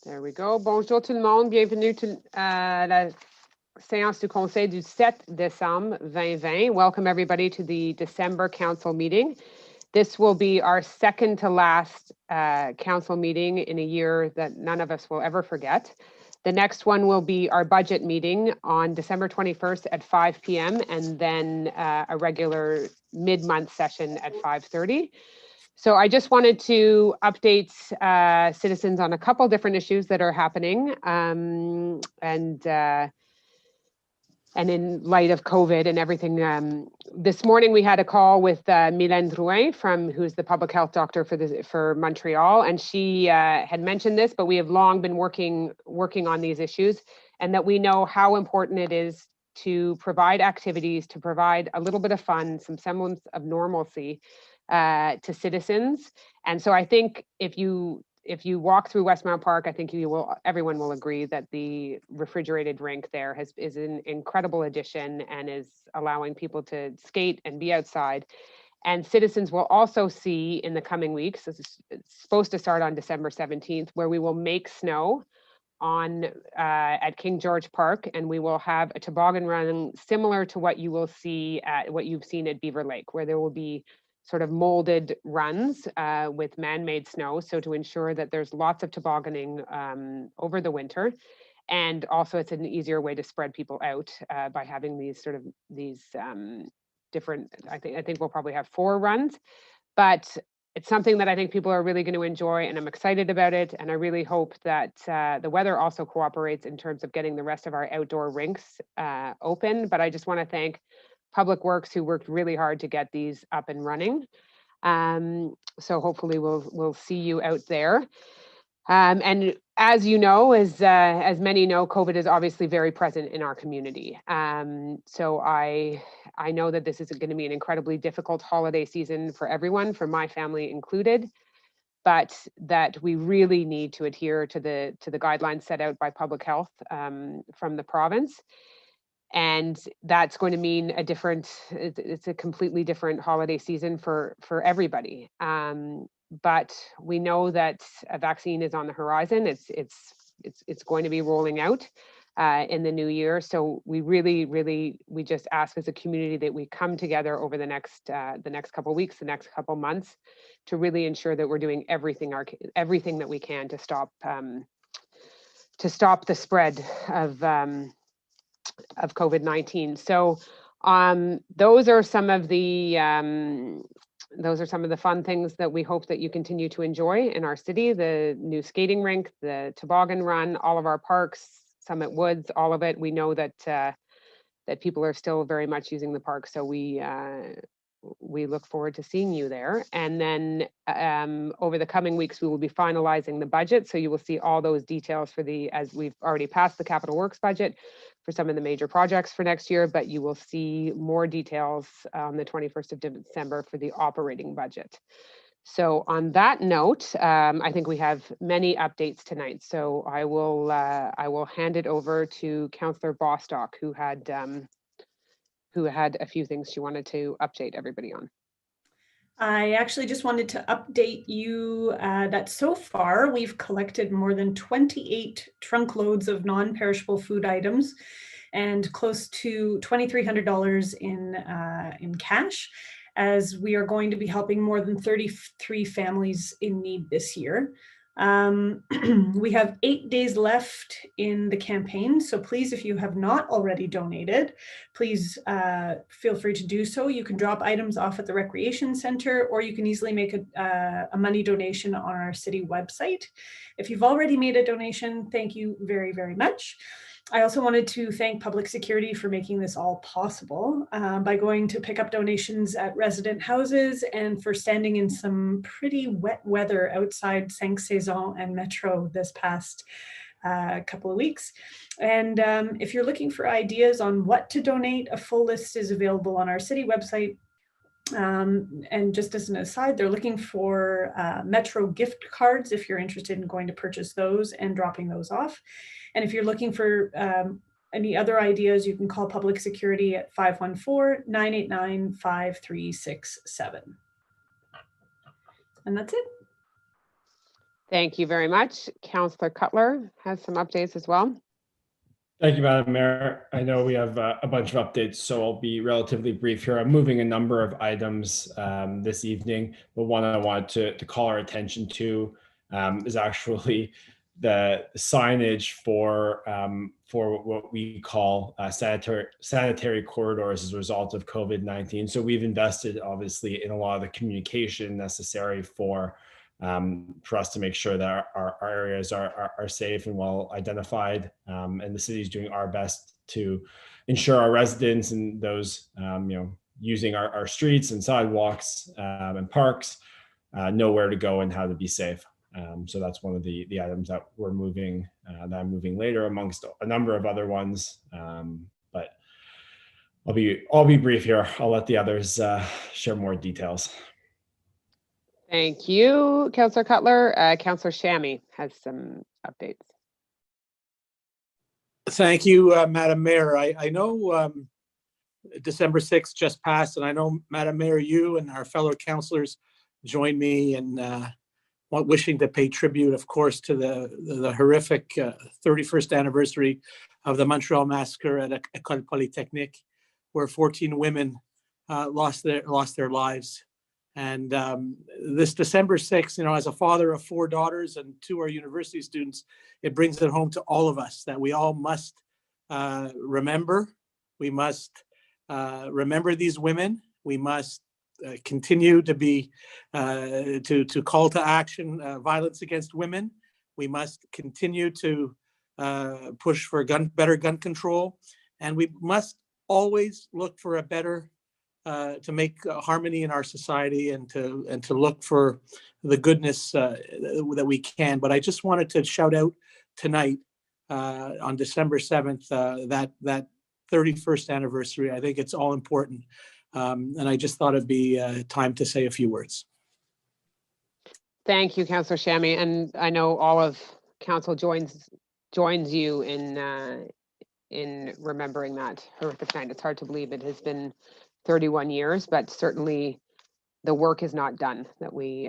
There we go. Bonjour tout le monde. Bienvenue à la séance du conseil du 7 décembre 2020. Welcome everybody to the December council meeting. This will be our second to last council meeting in a year that none of us will ever forget. The next one will be our budget meeting on December 21st at 5 p.m. and then a regular mid-month session at 5:30. So I just wanted to update citizens on a couple different issues that are happening, and in light of COVID and everything. This morning we had a call with Mylène Drouin, who's the public health doctor for Montreal, and she had mentioned this, but we have long been working on these issues, and that we know how important it is to provide activities, to provide a little bit of fun, some semblance of normalcy to citizens. And so I think if you walk through Westmount Park, I think everyone will agree that the refrigerated rink there is an incredible addition and is allowing people to skate and be outside. And citizens will also see in the coming weeks, it's supposed to start on December 17th, where we will make snow at King George Park, and we will have a toboggan run similar to what you've seen at Beaver Lake, where there will be sort of molded runs with man-made snow, so to ensure that there's lots of tobogganing over the winter. And also it's an easier way to spread people out by having these different, I think we'll probably have 4 runs, but it's something that I think people are really going to enjoy, and I'm excited about it. And I really hope that the weather also cooperates in terms of getting the rest of our outdoor rinks open. But I just want to thank Public Works, who worked really hard to get these up and running. So hopefully we'll see you out there. And as you know, as many know, COVID is obviously very present in our community. So I know that this is going to be an incredibly difficult holiday season for everyone, for my family included, but that we really need to adhere to the guidelines set out by public health from the province. And that's going to mean it's a completely different holiday season for everybody. But we know that a vaccine is on the horizon. It's going to be rolling out in the new year. So we we just ask as a community that we come together over the next couple of weeks, the next couple of months, to really ensure that we're doing everything that we can to stop the spread of COVID-19. So those are some of the fun things that we hope that you continue to enjoy in our city: the new skating rink, the toboggan run, all of our parks, Summit Woods, all of it. We know that people are still very much using the park, so we look forward to seeing you there. And then over the coming weeks, we will be finalizing the budget. So you will see all those details as we've already passed the capital works budget for some of the major projects for next year, but you will see more details on the 21st of December for the operating budget. So on that note, I think we have many updates tonight. So I will hand it over to Councillor Bostock, who had a few things she wanted to update everybody on. I actually just wanted to update you that so far we've collected more than 28 trunk loads of non-perishable food items and close to $2,300 in cash, as we are going to be helping more than 33 families in need this year. We have 8 days left in the campaign, so please, if you have not already donated, please feel free to do so. You can drop items off at the Recreation Center, or you can easily make a money donation on our city website. If you've already made a donation, thank you very, very much. I also wanted to thank Public Security for making this all possible by going to pick up donations at resident houses and for standing in some pretty wet weather outside Saint-Saison and Metro this past couple of weeks. And if you're looking for ideas on what to donate, a full list is available on our city website. And just as an aside, they're looking for Metro gift cards if you're interested in going to purchase those and dropping those off. And if you're looking for any other ideas, you can call Public Security at 514-989-5367. And that's it. Thank you very much. Councillor Cutler has some updates as well. Thank you, Madam Mayor. I know we have a bunch of updates, so I'll be relatively brief here. I'm moving a number of items this evening, but one I wanted to call our attention to is actually the signage for what we call sanitary corridors as a result of COVID-19. So we've invested, obviously, in a lot of the communication necessary for us to make sure that our areas are safe and well identified. And the city is doing our best to ensure our residents and those using our streets and sidewalks and parks know where to go and how to be safe. So that's one of the items that we're moving, that I'm moving later, amongst a number of other ones. But I'll be brief here. I'll let the others share more details. Thank you, Councillor Cutler. Councillor Shammy has some updates. Thank you, Madam Mayor. I know December 6th just passed, and I know, Madam Mayor, you and our fellow councillors join me in wishing to pay tribute, of course, to the horrific 31st anniversary of the Montreal massacre at École Polytechnique, where 14 women lost their lives. And this December 6th, as a father of 4 daughters and 2 are university students, it brings it home to all of us that we all must remember. We must remember these women. We must continue to be to call to action violence against women. We must continue to push for better gun control, and we must always look for a better to make harmony in our society and to look for the goodness that we can. But I just wanted to shout out tonight on December 7th, that 31st anniversary. I think it's all important. And I just thought it'd be time to say a few words. Thank you, Councillor Shammy. And I know all of council joins you in remembering that horrific night. It's hard to believe it has been 31 years, but certainly the work is not done that we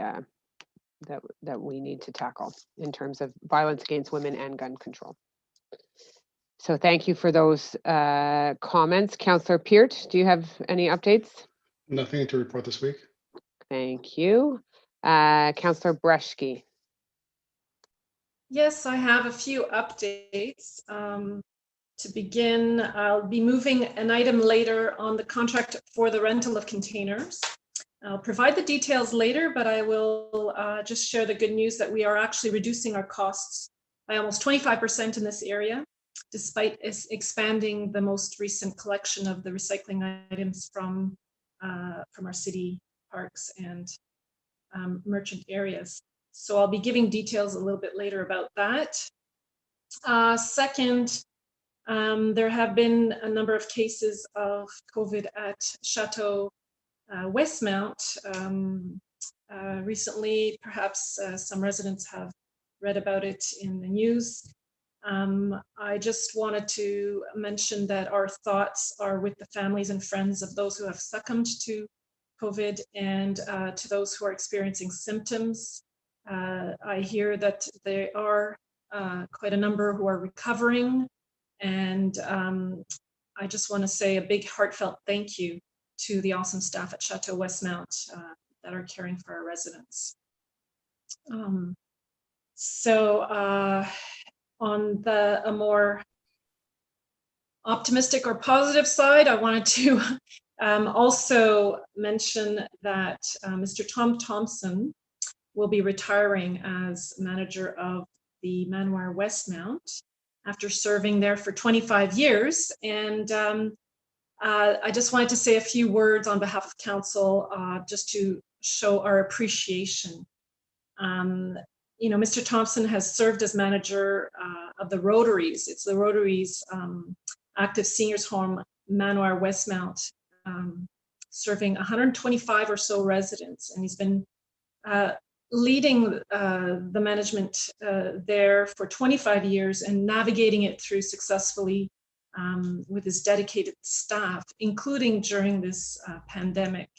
need to tackle in terms of violence against women and gun control. So thank you for those comments. Councillor Peart, do you have any updates? Nothing to report this week. Thank you. Councillor Breschke. Yes, I have a few updates. To begin, I'll be moving an item later on the contract for the rental of containers. I'll provide the details later, but I will just share the good news that we are actually reducing our costs by almost 25% in this area, despite expanding the most recent collection of the recycling items from our city parks and merchant areas. So I'll be giving details a little bit later about that. Second, there have been a number of cases of COVID at Chateau Westmount. Recently, perhaps some residents have read about it in the news. I just wanted to mention that our thoughts are with the families and friends of those who have succumbed to COVID and to those who are experiencing symptoms. I hear that there are quite a number who are recovering, and I just want to say a big heartfelt thank you to the awesome staff at Chateau Westmount that are caring for our residents. On a more optimistic or positive side, I wanted to also mention that Mr. Tom Thompson will be retiring as manager of the Manoir Westmount after serving there for 25 years. And I just wanted to say a few words on behalf of council just to show our appreciation. Mr. Thompson has served as manager of the Rotaries. It's the Rotaries Active Seniors Home Manoir Westmount, serving 125 or so residents. And he's been leading the management there for 25 years and navigating it through successfully with his dedicated staff, including during this pandemic,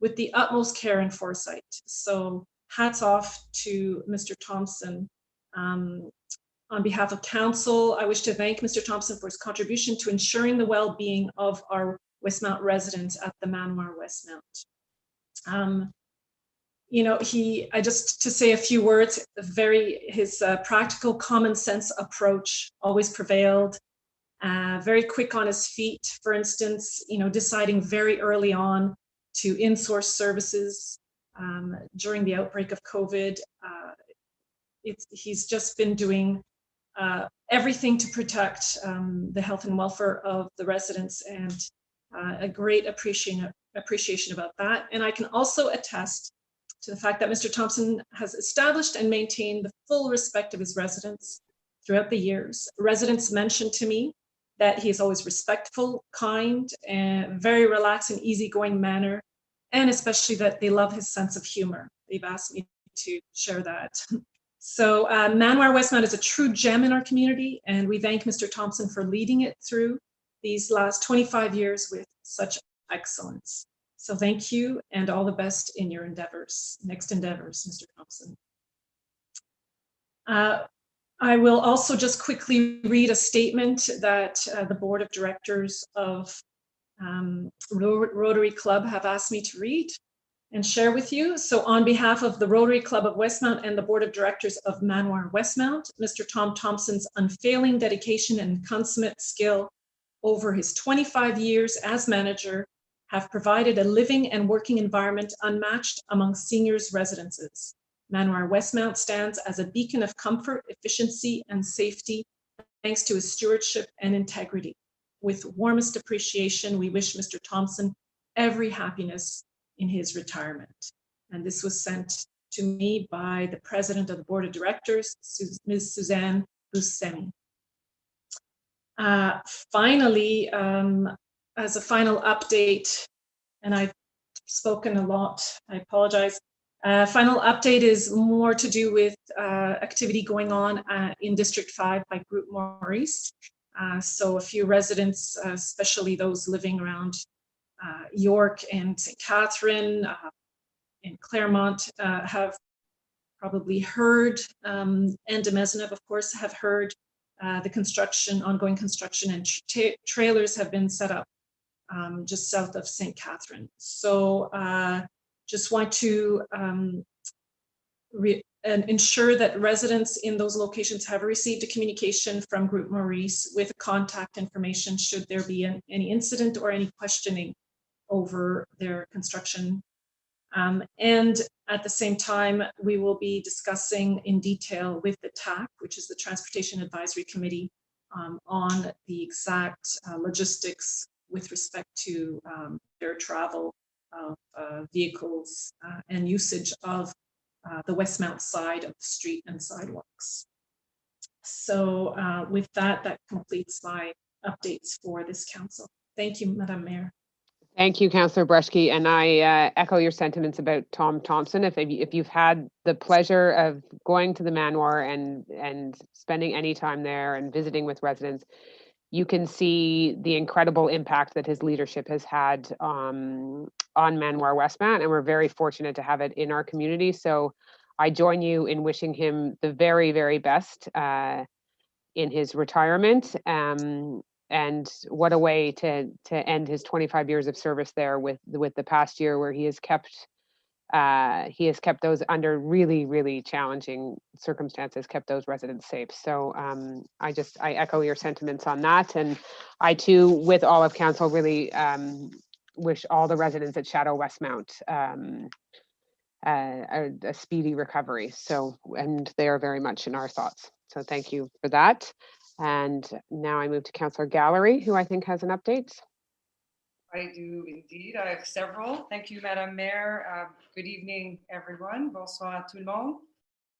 with the utmost care and foresight. So hats off to Mr. Thompson. On behalf of council, I wish to thank Mr. Thompson for his contribution to ensuring the well-being of our Westmount residents at the Manoir Westmount. You know, just to say a few words, his practical common sense approach always prevailed. Very quick on his feet, for instance, you know, deciding very early on to insource services during the outbreak of COVID. He's just been doing everything to protect the health and welfare of the residents, and a great appreciation about that. And I can also attest to the fact that Mr. Thompson has established and maintained the full respect of his residents throughout the years. Residents mentioned to me that he is always respectful, kind, and very relaxed and easygoing manner, and especially that they love his sense of humor. They've asked me to share that. So Manoir Westmount is a true gem in our community, and we thank Mr. Thompson for leading it through these last 25 years with such excellence. So thank you, and all the best in your next endeavors, Mr. Thompson. I will also just quickly read a statement that the board of directors of Rotary Club have asked me to read and share with you. So on behalf of the Rotary Club of Westmount and the board of directors of Manoir Westmount, Mr. Tom Thompson's unfailing dedication and consummate skill over his 25 years as manager have provided a living and working environment unmatched among seniors' residences. Manoir Westmount stands as a beacon of comfort, efficiency, and safety, thanks to his stewardship and integrity. With warmest appreciation, we wish Mr. Thompson every happiness in his retirement. And this was sent to me by the president of the board of directors, Ms. Suzanne Buscemi. Finally, as a final update, and I've spoken a lot, I apologize. Final update is more to do with activity going on in District 5 by Groupe Maurice. So a few residents, especially those living around York and St. Catherine and Claremont, have probably heard, and de Maisonneuve, of course, have heard the ongoing construction, and trailers have been set up just south of St. Catherine. So just want to ensure that residents in those locations have received a communication from Groupe Maurice with contact information should there be any incident or any questioning over their construction. And at the same time, we will be discussing in detail with the TAC, which is the Transportation Advisory Committee, on the exact logistics with respect to their travel of vehicles and usage of the Westmount side of the street and sidewalks. So with that, that completes my updates for this council. Thank you, Madam Mayor. Thank you, Councillor Breshke, and I echo your sentiments about Tom Thompson. If you've had the pleasure of going to the Manoir and spending any time there and visiting with residents, you can see the incredible impact that his leadership has had on Manoir Westmount, and we're very fortunate to have it in our community. So I join you in wishing him the very, very best in his retirement. And what a way to end his 25 years of service there with the past year, where he has kept those under really, really challenging circumstances, kept those residents safe. So I echo your sentiments on that. And I too, with all of council, really wish all the residents at Chateau Westmount a speedy recovery. So, and they are very much in our thoughts. So thank you for that. And now I move to Councillor Gallery, who I think has an update. I do indeed. I have several. Thank you, Madam Mayor. Good evening, everyone. Bonsoir tout le monde.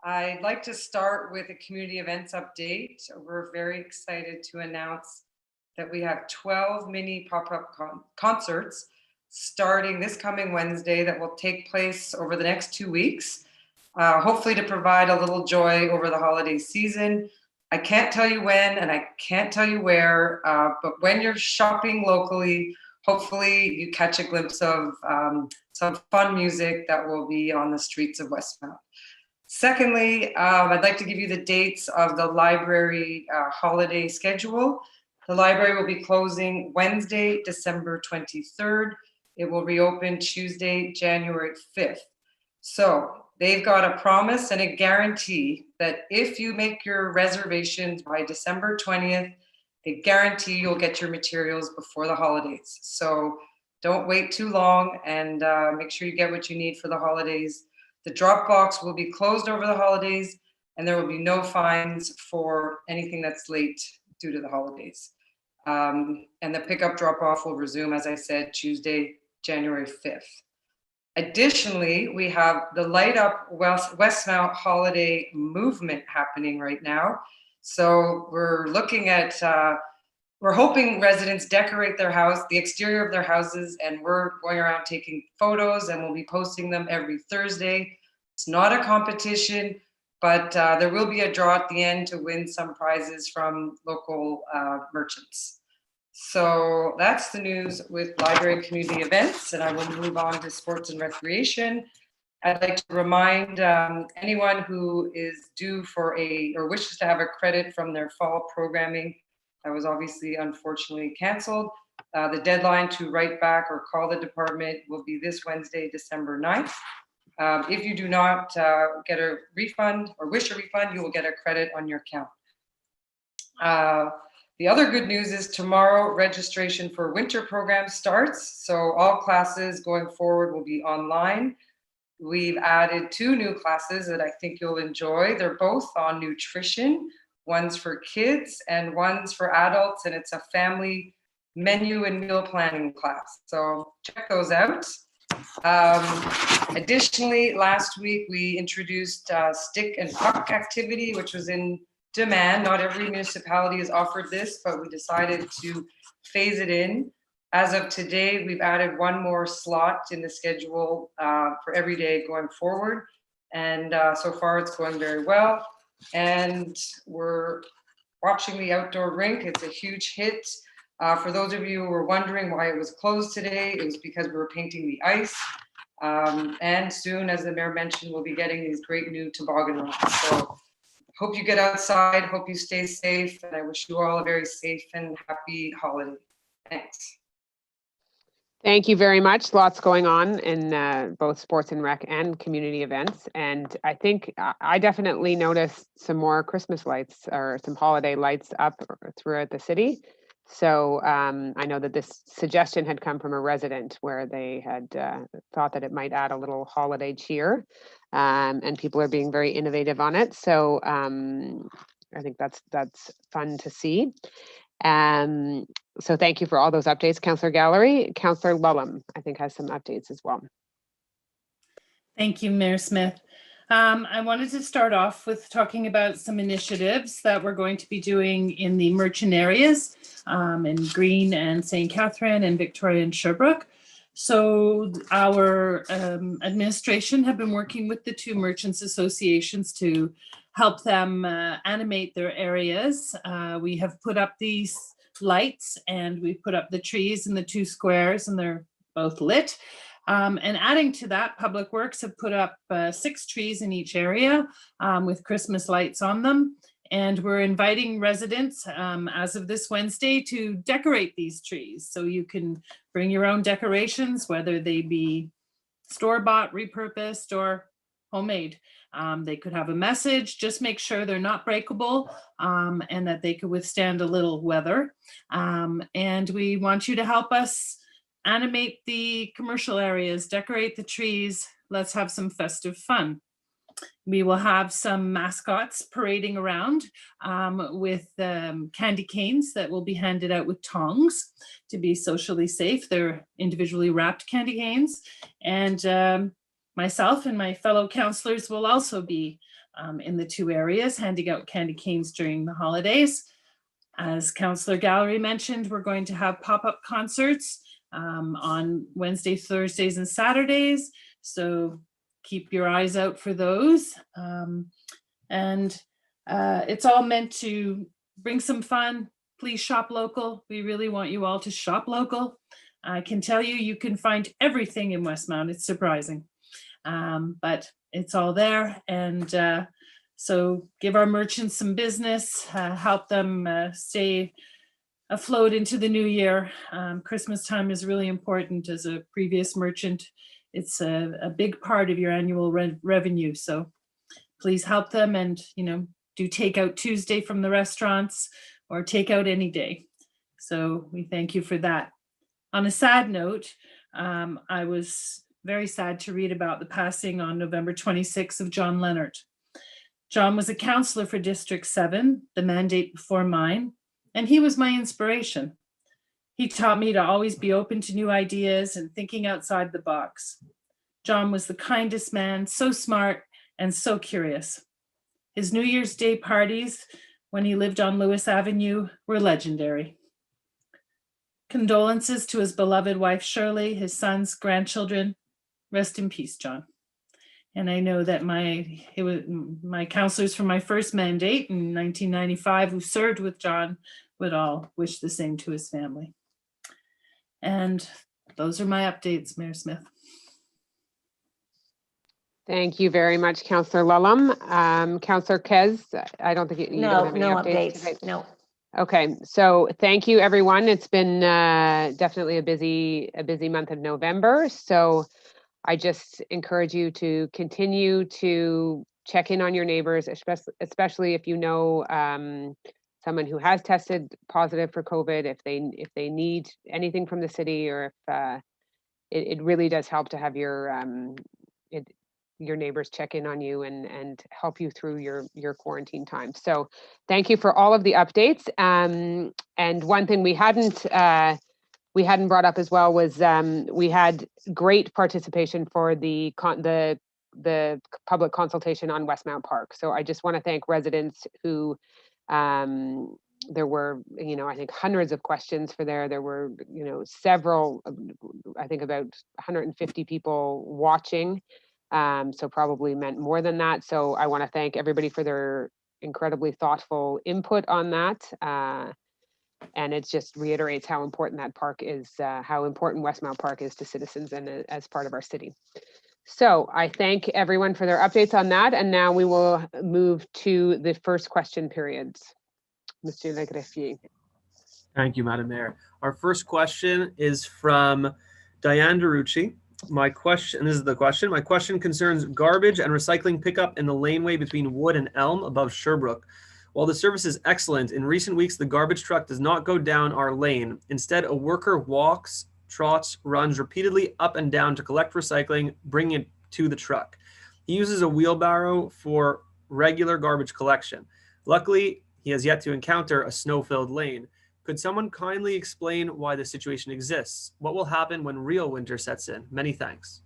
I'd like to start with a community events update. We're very excited to announce that we have 12 mini pop-up concerts starting this coming Wednesday that will take place over the next 2 weeks, hopefully to provide a little joy over the holiday season. I can't tell you when and I can't tell you where, but when you're shopping locally, hopefully you catch a glimpse of some fun music that will be on the streets of Westmount. Secondly, I'd like to give you the dates of the library holiday schedule. The library will be closing Wednesday, December 23rd. It will reopen Tuesday, January 5th. So they've got a promise and a guarantee that if you make your reservations by December 20th, they guarantee you'll get your materials before the holidays. So don't wait too long, and make sure you get what you need for the holidays. The drop box will be closed over the holidays, and there will be no fines for anything that's late due to the holidays. And the pickup drop off will resume, as I said, Tuesday, January 5th. Additionally, we have the Light Up Westmount holiday movement happening right now. So we're looking at, we're hoping residents decorate their house, the exterior of their houses, and we're going around taking photos, and we'll be posting them every Thursday. It's not a competition, but there will be a draw at the end to win some prizes from local merchants. So that's the news with library community events, and I will move on to sports and recreation. I'd like to remind anyone who is due for or wishes to have a credit from their fall programming that was obviously unfortunately canceled. The deadline to write back or call the department will be this Wednesday, December 9th. If you do not get a refund or wish a refund, you will get a credit on your account. The other good news is tomorrow registration for winter program starts. So all classes going forward will be online. We've added 2 new classes that I think you'll enjoy. They're both on nutrition. One's for kids and one's for adults, and it's a family menu and meal planning class. So check those out. Additionally, last week we introduced stick and puck activity, which was in demand. Not every municipality has offered this, but we decided to phase it in. As of today, we've added 1 more slot in the schedule for every day going forward. And so far it's going very well. And we're watching the outdoor rink. It's a huge hit. For those of you who were wondering why it was closed today, it was because we were painting the ice. And soon, as the mayor mentioned, we'll be getting these great new toboggan runs. So hope you get outside, hope you stay safe, and I wish you all a very safe and happy holiday. Thanks. Thank you very much. Lots going on in both sports and rec and community events. And I think I definitely noticed some more Christmas lights or some holiday lights up throughout the city. So I know that this suggestion had come from a resident where they had thought that it might add a little holiday cheer, and people are being very innovative on it. So I think that's fun to see. So thank you for all those updates, Councillor Gallery. Councillor Lulham, I think, has some updates as well. Thank you, Mayor Smith. I wanted to start off with talking about some initiatives that we're going to be doing in the merchant areas in Green and St. Catherine and Victoria and Sherbrooke. So our administration have been working with the 2 merchants associations to help them animate their areas. We have put up these lights and we put up the trees in the 2 squares, and they're both lit. And adding to that, Public Works have put up 6 trees in each area with Christmas lights on them. And we're inviting residents as of this Wednesday to decorate these trees. So you can bring your own decorations, whether they be store-bought, repurposed, or homemade. They could have a message. Just make sure they're not breakable and that they could withstand a little weather. And we want you to help us animate the commercial areas, decorate the trees. Let's have some festive fun. We will have some mascots parading around with candy canes that will be handed out with tongs to be socially safe. They're individually wrapped candy canes. And myself and my fellow councillors will also be in the 2 areas handing out candy canes during the holidays. As Councillor Gallery mentioned, we're going to have pop-up concerts on Wednesdays, Thursdays, and Saturdays. So keep your eyes out for those. It's all meant to bring some fun. Please shop local. We really want you all to shop local. I can tell you, you can find everything in Westmount. It's surprising, but it's all there. And so give our merchants some business, help them stay afloat into the new year. Christmas time is really important. As a previous merchant, it's a big part of your annual revenue. So please help them, and do takeout Tuesday from the restaurants, or takeout any day. So we thank you for that. On a sad note, I was very sad to read about the passing on November 26th of John Leonard. John was a councillor for District 7, the mandate before mine, and he was my inspiration. He taught me to always be open to new ideas and thinking outside the box. John was the kindest man, so smart and so curious. His New Year's Day parties, when he lived on Lewis Avenue, were legendary. Condolences to his beloved wife, Shirley, his sons, grandchildren. Rest in peace, John. And I know that my counselors from my first mandate in 1995 who served with John would all wish the same to his family. And those are my updates, Mayor Smith. Thank you very much, Councillor Lulham. Councillor Kez, I don't think you don't have any updates today. No. Okay, so thank you, everyone. It's been definitely a busy month of November. So I just encourage you to continue to check in on your neighbors, especially if you know someone who has tested positive for COVID, if they need anything from the city, or if it really does help to have your neighbors check in on you and help you through your quarantine time. So thank you for all of the updates. And one thing we hadn't brought up as well was we had great participation for the public consultation on Westmount Park. So I just want to thank residents who there were, I think hundreds of questions for there. There were, several, I think about 150 people watching. So probably meant more than that. So I want to thank everybody for their incredibly thoughtful input on that. And it just reiterates how important that park is, how important Westmount Park is to citizens and as part of our city. So I thank everyone for their updates on that. And now we will move to the first question periods. Monsieur Le Greffier. Thank you, Madam Mayor. Our first question is from Diane DeRucci. My question concerns garbage and recycling pickup in the laneway between Wood and Elm above Sherbrooke. While the service is excellent, in recent weeks, the garbage truck does not go down our lane. Instead, a worker walks, trots, runs repeatedly up and down to collect recycling, bringing it to the truck. He uses a wheelbarrow for regular garbage collection. Luckily, he has yet to encounter a snow-filled lane. Could someone kindly explain why this situation exists? What will happen when real winter sets in? Many thanks.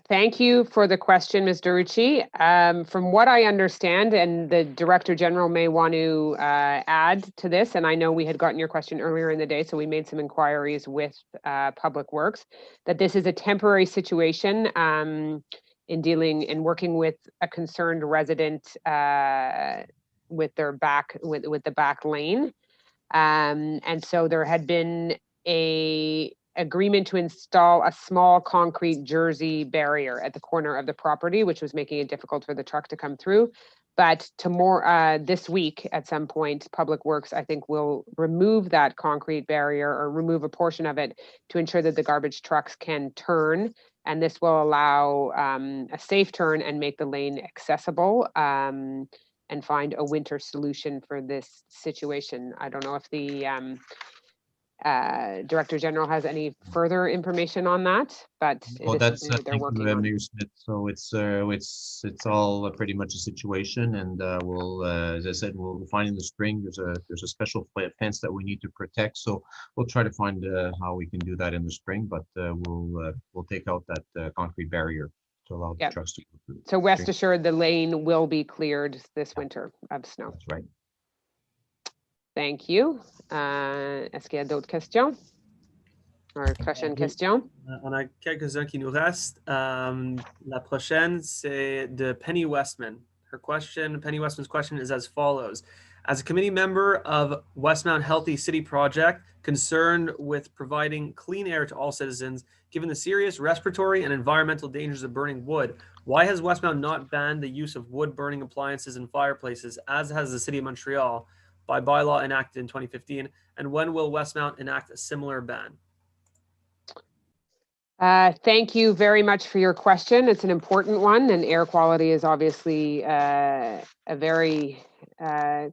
Thank you for the question, Ms. DeRucci. From what I understand, and the Director General may want to add to this, and I know we had gotten your question earlier in the day, so we made some inquiries with Public Works, that this is a temporary situation in working with a concerned resident with the back lane. And so there had been a agreement to install a small concrete jersey barrier at the corner of the property, which was making it difficult for the truck to come through. But this week, at some point, Public Works, I think, will remove that concrete barrier or remove a portion of it to ensure that the garbage trucks can turn. And this will allow a safe turn and make the lane accessible and find a winter solution for this situation. I don't know if the Director General has any further information on that, but that's they're working on. Mayor Smith. So it's all pretty much a situation, and we'll, as I said, we'll find in the spring. There's a special fence that we need to protect. So we'll try to find how we can do that in the spring, but we'll take out that concrete barrier to allow the trucks to go through. So rest assured, the lane will be cleared this winter of snow. That's right. Thank you. Est-ce qu'il y a d'autres questions? Prochaine question. On a quelques-uns qui nous restent. La prochaine, c'est de Penny Westman. Penny Westman's question is as follows. As a committee member of Westmount Healthy City Project, concerned with providing clean air to all citizens, given the serious respiratory and environmental dangers of burning wood, why has Westmount not banned the use of wood burning appliances and fireplaces, as has the City of Montreal by bylaw enacted in 2015? And when will Westmount enact a similar ban? Thank you very much for your question. It's an important one, and air quality is obviously a very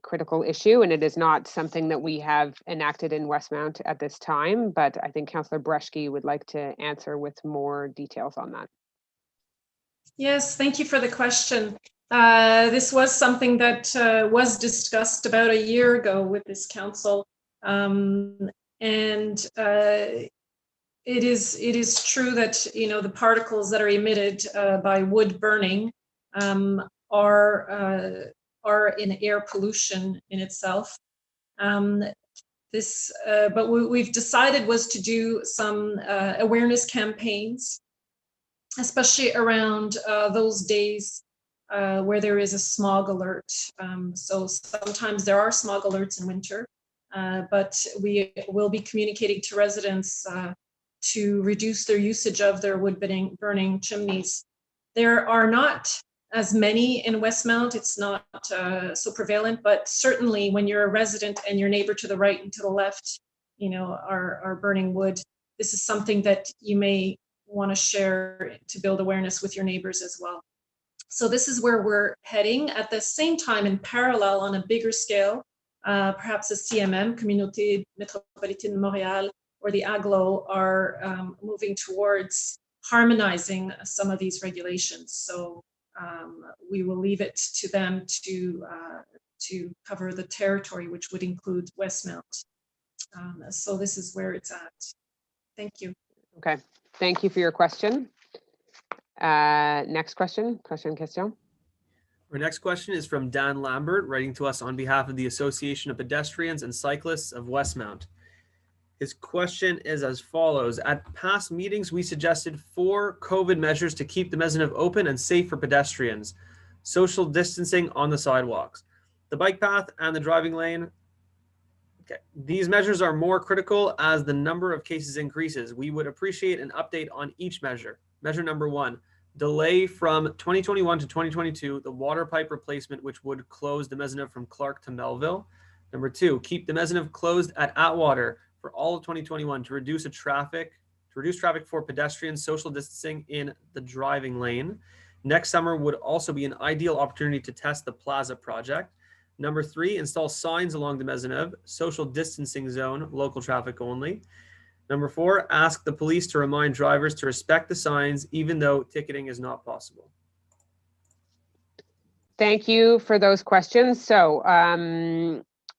critical issue, and it is not something that we have enacted in Westmount at this time, but I think Councillor Breshke would like to answer with more details on that. Yes, thank you for the question. This was something that was discussed about a year ago with this council. It is true that, you know, the particles that are emitted by wood burning are in air pollution in itself. But we've decided was to do some awareness campaigns, especially around those days where there is a smog alert. So sometimes there are smog alerts in winter, but we will be communicating to residents to reduce their usage of their wood burning chimneys. There are not as many in Westmount. It's not so prevalent, but certainly when you're a resident and your neighbor to the right and to the left, you know, are burning wood, this is something that you may want to share to build awareness with your neighbors as well. So this is where we're heading. At the same time, in parallel, on a bigger scale, perhaps the CMM, Communauté Métropolitaine de Montréal, or the AGLO are moving towards harmonizing some of these regulations. So we will leave it to them to cover the territory, which would include Westmount. So this is where it's at. Thank you. Okay, thank you for your question. Next question. Our next question is from Dan Lambert, writing to us on behalf of the Association of Pedestrians and Cyclists of Westmount. His question is as follows. At past meetings, we suggested 4 COVID measures to keep the Maisonneuve open and safe for pedestrians. Social distancing on the sidewalks, the bike path, and the driving lane. Okay. These measures are more critical as the number of cases increases. We would appreciate an update on each measure. Measure number 1, delay from 2021 to 2022, the water pipe replacement, which would close the Maisonneuve from Clark to Melville. Number 2, keep the Maisonneuve closed at Atwater for all of 2021 to reduce traffic for pedestrians, social distancing in the driving lane. Next summer would also be an ideal opportunity to test the Plaza project. Number 3, install signs along the Maisonneuve, social distancing zone, local traffic only. Number 4, ask the police to remind drivers to respect the signs, even though ticketing is not possible. Thank you for those questions. So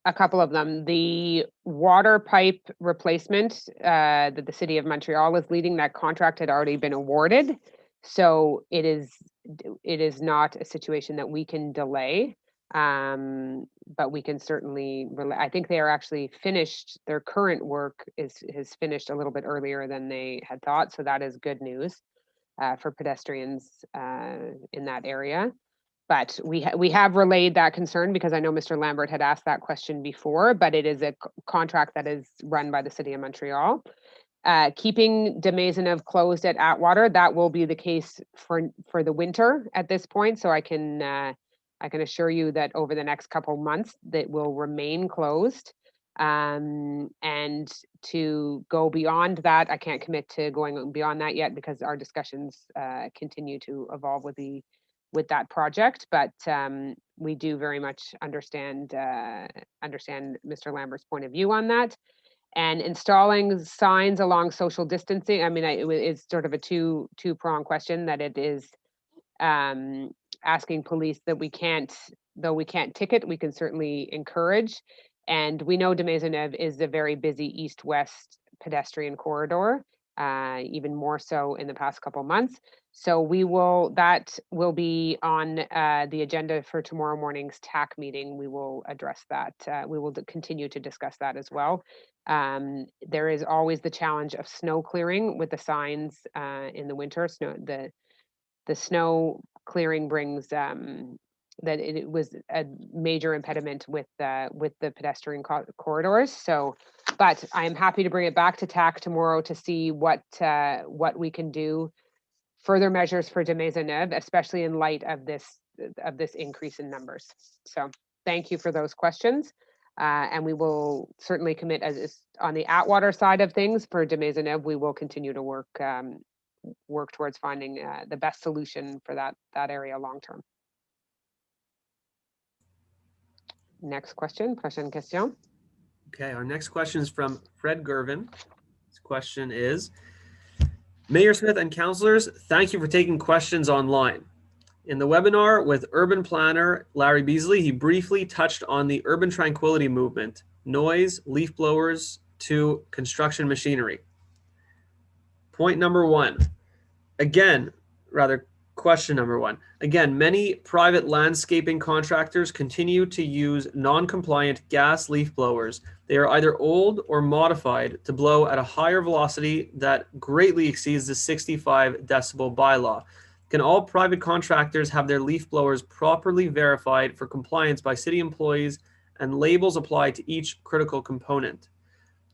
a couple of them. The water pipe replacement that the City of Montreal is leading, that contract had already been awarded. So it is not a situation that we can delay. But we can certainly, I think they are actually finished, their current work has finished a little bit earlier than they had thought. So that is good news for pedestrians in that area. But we have relayed that concern because I know Mr. Lambert had asked that question before, but it is a contract that is run by the City of Montreal. Keeping de Maisonneuve closed at Atwater, that will be the case for the winter at this point. So I can assure you that over the next couple months that will remain closed. And to go beyond that, I can't commit to going beyond that yet because our discussions continue to evolve with that project. But we do very much understand Mr. Lambert's point of view on that. And installing signs along social distancing, I mean, it's sort of a two-pronged question, that it is asking police that we can't ticket, we can certainly encourage. And we know de Maisonneuve is a very busy east-west pedestrian corridor, even more so in the past couple months. So that will be on the agenda for tomorrow morning's TAC meeting. We will address that. We will continue to discuss that as well. There is always the challenge of snow clearing with the signs in the winter. The snow clearing brings that it was a major impediment with the pedestrian corridors. So, but I am happy to bring it back to TAC tomorrow to see what we can do, further measures for de Maisonneuve, especially in light of this increase in numbers. So thank you for those questions. And we will certainly commit, as is on the Atwater side of things for de Maisonneuve, we will continue to work towards finding the best solution for that area long term. Next question, prochaine question. Okay, our next question is from Fred Gervin. This question is, Mayor Smith and councillors, thank you for taking questions online. In the webinar with urban planner Larry Beasley, he briefly touched on the urban tranquility movement, noise, leaf blowers to construction machinery. Point number one, question number one. Again, many private landscaping contractors continue to use non-compliant gas leaf blowers. They are either old or modified to blow at a higher velocity that greatly exceeds the 65 decibel bylaw. Can all private contractors have their leaf blowers properly verified for compliance by city employees and labels applied to each critical component?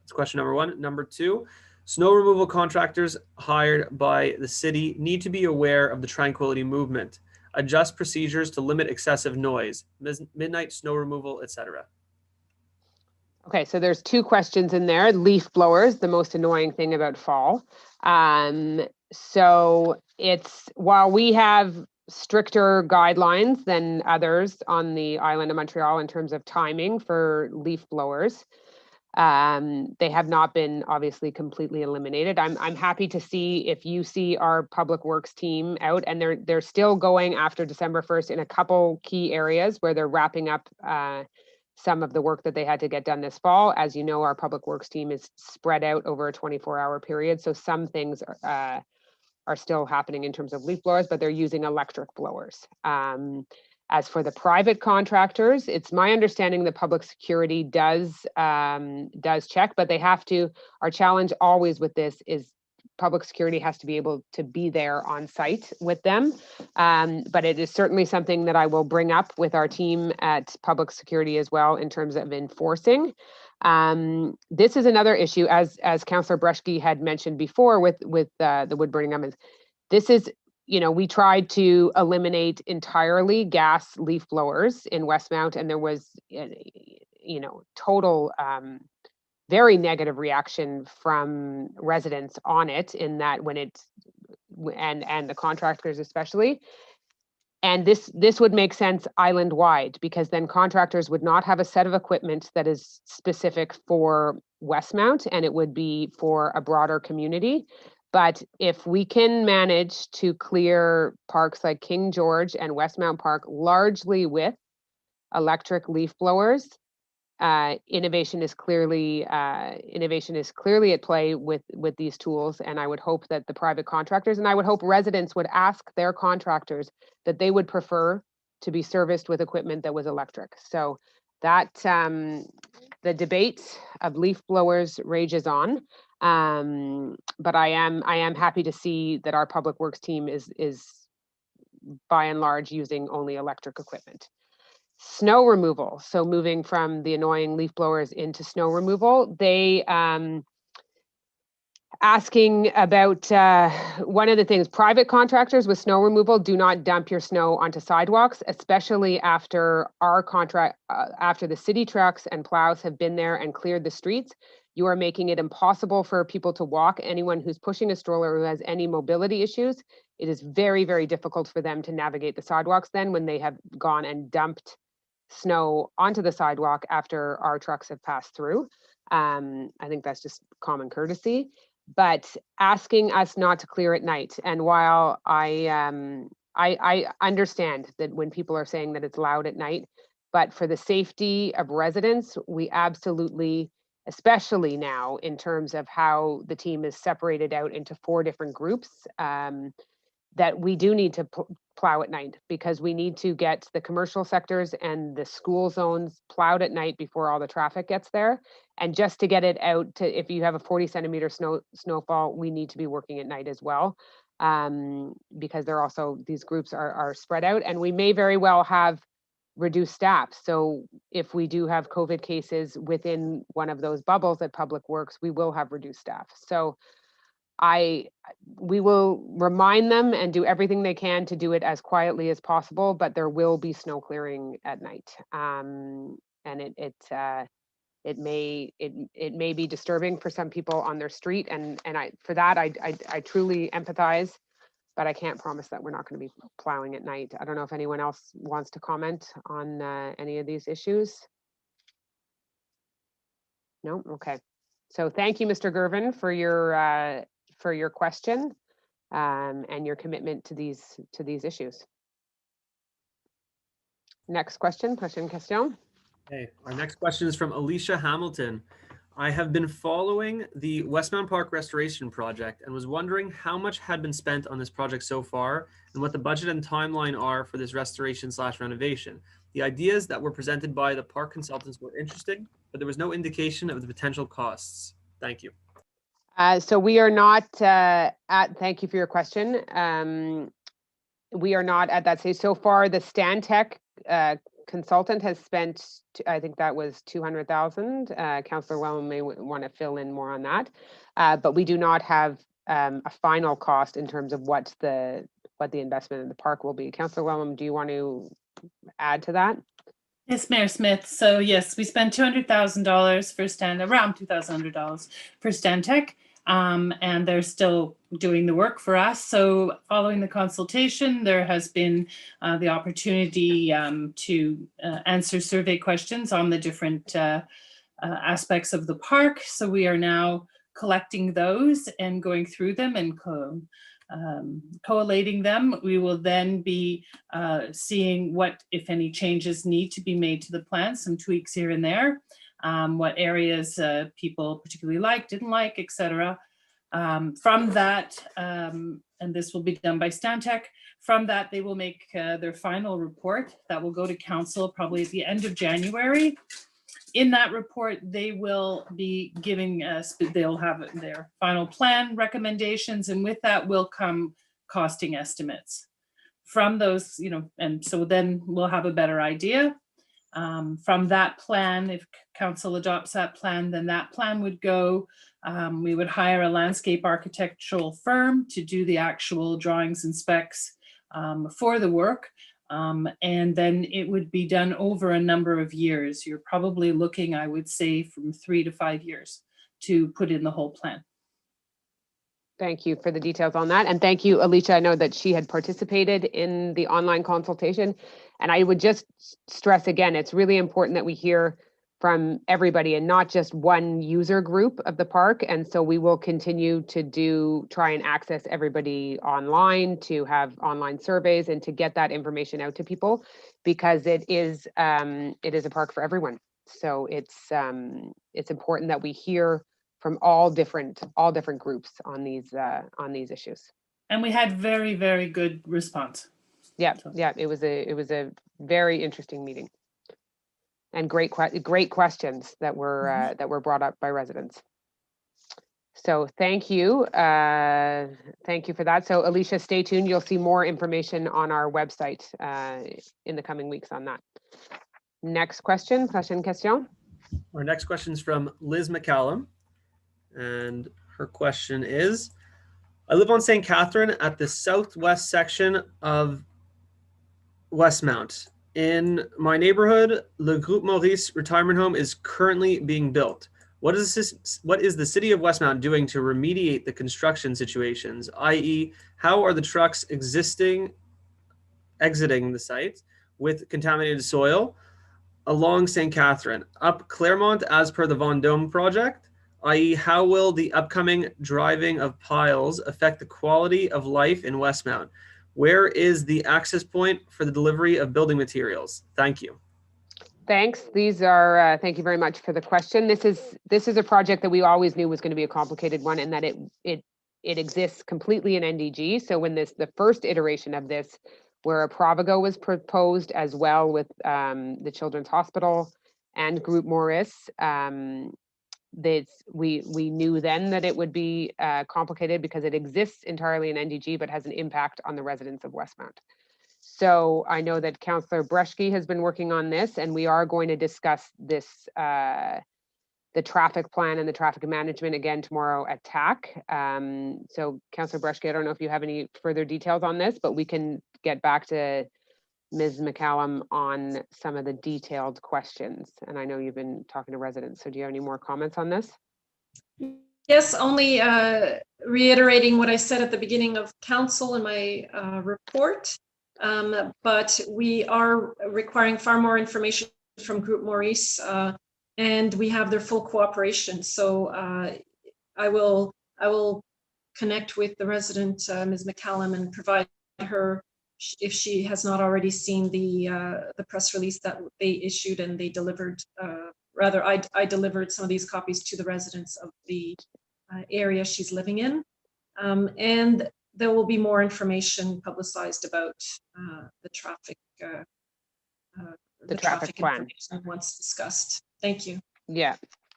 That's question number one. Number two, snow removal contractors hired by the city need to be aware of the tranquility movement, adjust procedures to limit excessive noise, midnight snow removal, etc. Okay, so there's two questions in there. Leaf blowers, the most annoying thing about fall. So it's, while we have stricter guidelines than others on the island of Montreal in terms of timing for leaf blowers, they have not been obviously completely eliminated. I'm happy to see if you see our public works team out, and they're still going after December 1st in a couple key areas where they're wrapping up some of the work that they had to get done this fall. As you know, our public works team is spread out over a 24-hour period, so some things are still happening in terms of leaf blowers, but they're using electric blowers. As for the private contractors, it's my understanding that public security does check, but they have to. Our challenge always with this is public security has to be able to be there on site with them. But it is certainly something that I will bring up with our team at public security as well in terms of enforcing. This is another issue, as Councillor Breschke had mentioned before with the wood burning ovens. This is, we tried to eliminate entirely gas leaf blowers in Westmount, and there was, total very negative reaction from residents on it, in that when it's, and the contractors especially. And this would make sense island-wide, because then contractors would not have a set of equipment that is specific for Westmount, and it would be for a broader community. But if we can manage to clear parks like King George and Westmount Park largely with electric leaf blowers, innovation is clearly at play with these tools. And I would hope that the private contractors, and I would hope residents would ask their contractors that they would prefer to be serviced with equipment that was electric. So that the debate of leaf blowers rages on. But I am happy to see that our public works team is by and large using only electric equipment. Snow removal, so moving from the annoying leaf blowers into snow removal, they asking about one of the things, private contractors with snow removal do not dump your snow onto sidewalks, especially after our contract, after the city trucks and plows have been there and cleared the streets. You are making it impossible for people to walk. Anyone who's pushing a stroller who has any mobility issues, it is very, very difficult for them to navigate the sidewalks then when they have gone and dumped snow onto the sidewalk after our trucks have passed through. I think that's just common courtesy, but asking us not to clear at night. And while I understand that when people are saying that it's loud at night, but for the safety of residents, we absolutely, especially now in terms of how the team is separated out into 4 different groups, that we do need to plow at night, because we need to get the commercial sectors and the school zones plowed at night before all the traffic gets there. And just to get it out to, if you have a 40 centimeter snowfall, we need to be working at night as well, because they're also, these groups are spread out, and we may very well have reduce staff. So if we do have COVID cases within one of those bubbles at Public Works, we will have reduced staff. So we will remind them and do everything they can to do it as quietly as possible, but there will be snow clearing at night. And it may be disturbing for some people on their street, and for that I truly empathize, but I can't promise that we're not going to be plowing at night. I don't know if anyone else wants to comment on any of these issues. No? Okay. So thank you, Mr. Gervin, for your question and your commitment to these issues. Next question. Okay, our next question is from Alicia Hamilton. I have been following the Westmount Park Restoration Project and was wondering how much had been spent on this project so far and what the budget and timeline are for this restoration/renovation. The ideas that were presented by the park consultants were interesting, but there was no indication of the potential costs. Thank you. So we are not thank you for your question. We are not at that stage. So far, the Stantec consultant has spent, I think that was 200,000. Councillor Wellman may want to fill in more on that. But we do not have a final cost in terms of what the investment in the park will be. Councillor Wellman, do you want to add to that? Yes, Mayor Smith. So yes, we spent $200,000 for around $2,200 for Stantec, and they're still doing the work for us. So following the consultation, there has been the opportunity to answer survey questions on the different aspects of the park. So we are now collecting those and going through them and collating them. We will then be seeing what, if any, changes need to be made to the plan, some tweaks here and there, what areas people particularly liked, didn't like, etc. From that, and this will be done by Stantec, from that they will make their final report that will go to council probably at the end of January. In that report, they will be giving us, they'll have their final plan recommendations, and with that will come costing estimates. From those, and so then we'll have a better idea. From that plan, if council adopts that plan, then that plan would go, we would hire a landscape architectural firm to do the actual drawings and specs for the work. And then it would be done over a number of years. You're probably looking, I would say, from 3 to 5 years to put in the whole plan. Thank you for the details on that. And thank you, Alicia. I know that she had participated in the online consultation. And I would just stress again, it's really important that we hear from everybody and not just one user group of the park. And so we will continue to try and access everybody online, to have online surveys and to get that information out to people, because it is a park for everyone. So it's important that we hear from all different groups on these issues. And we had very, very good response. Yeah, it was a very interesting meeting. And great questions that were brought up by residents. So thank you for that. So Alicia, stay tuned. You'll see more information on our website in the coming weeks on that. Next question. Our next question is from Liz McCallum, and her question is: I live on St. Catherine at the southwest section of Westmount. In my neighborhood, Le Groupe Maurice retirement home is currently being built. What is the city of Westmount doing to remediate the construction situations, i.e., how are the trucks exiting the site with contaminated soil along St. Catherine, up Claremont as per the Vendôme project, i.e., how will the upcoming driving of piles affect the quality of life in Westmount? Where is the access point for the delivery of building materials? Thank you. Thanks. These are, thank you very much for the question. This is a project that we always knew was going to be a complicated one, and that it exists completely in NDG. So when the first iteration of this, where a Provigo was proposed as well with the Children's Hospital and Groupe Maurice, we knew then that it would be complicated because it exists entirely in NDG but has an impact on the residents of Westmount. So I know that Councillor Breshke has been working on this, and we are going to discuss this, the traffic plan and the traffic management again tomorrow at TAC. So Councillor Breshke, I don't know if you have any further details on this, but we can get back to Ms. McCallum on some of the detailed questions. And I know you've been talking to residents, so do you have any more comments on this? Yes, only reiterating what I said at the beginning of council in my report. But we are requiring far more information from Group Maurice, and we have their full cooperation. So I will connect with the resident, Ms. McCallum, and provide her, if she has not already seen the press release that they issued and they delivered. Rather, I delivered some of these copies to the residents of the area she's living in, and there will be more information publicized about the traffic plan information once discussed. Thank you. Yeah,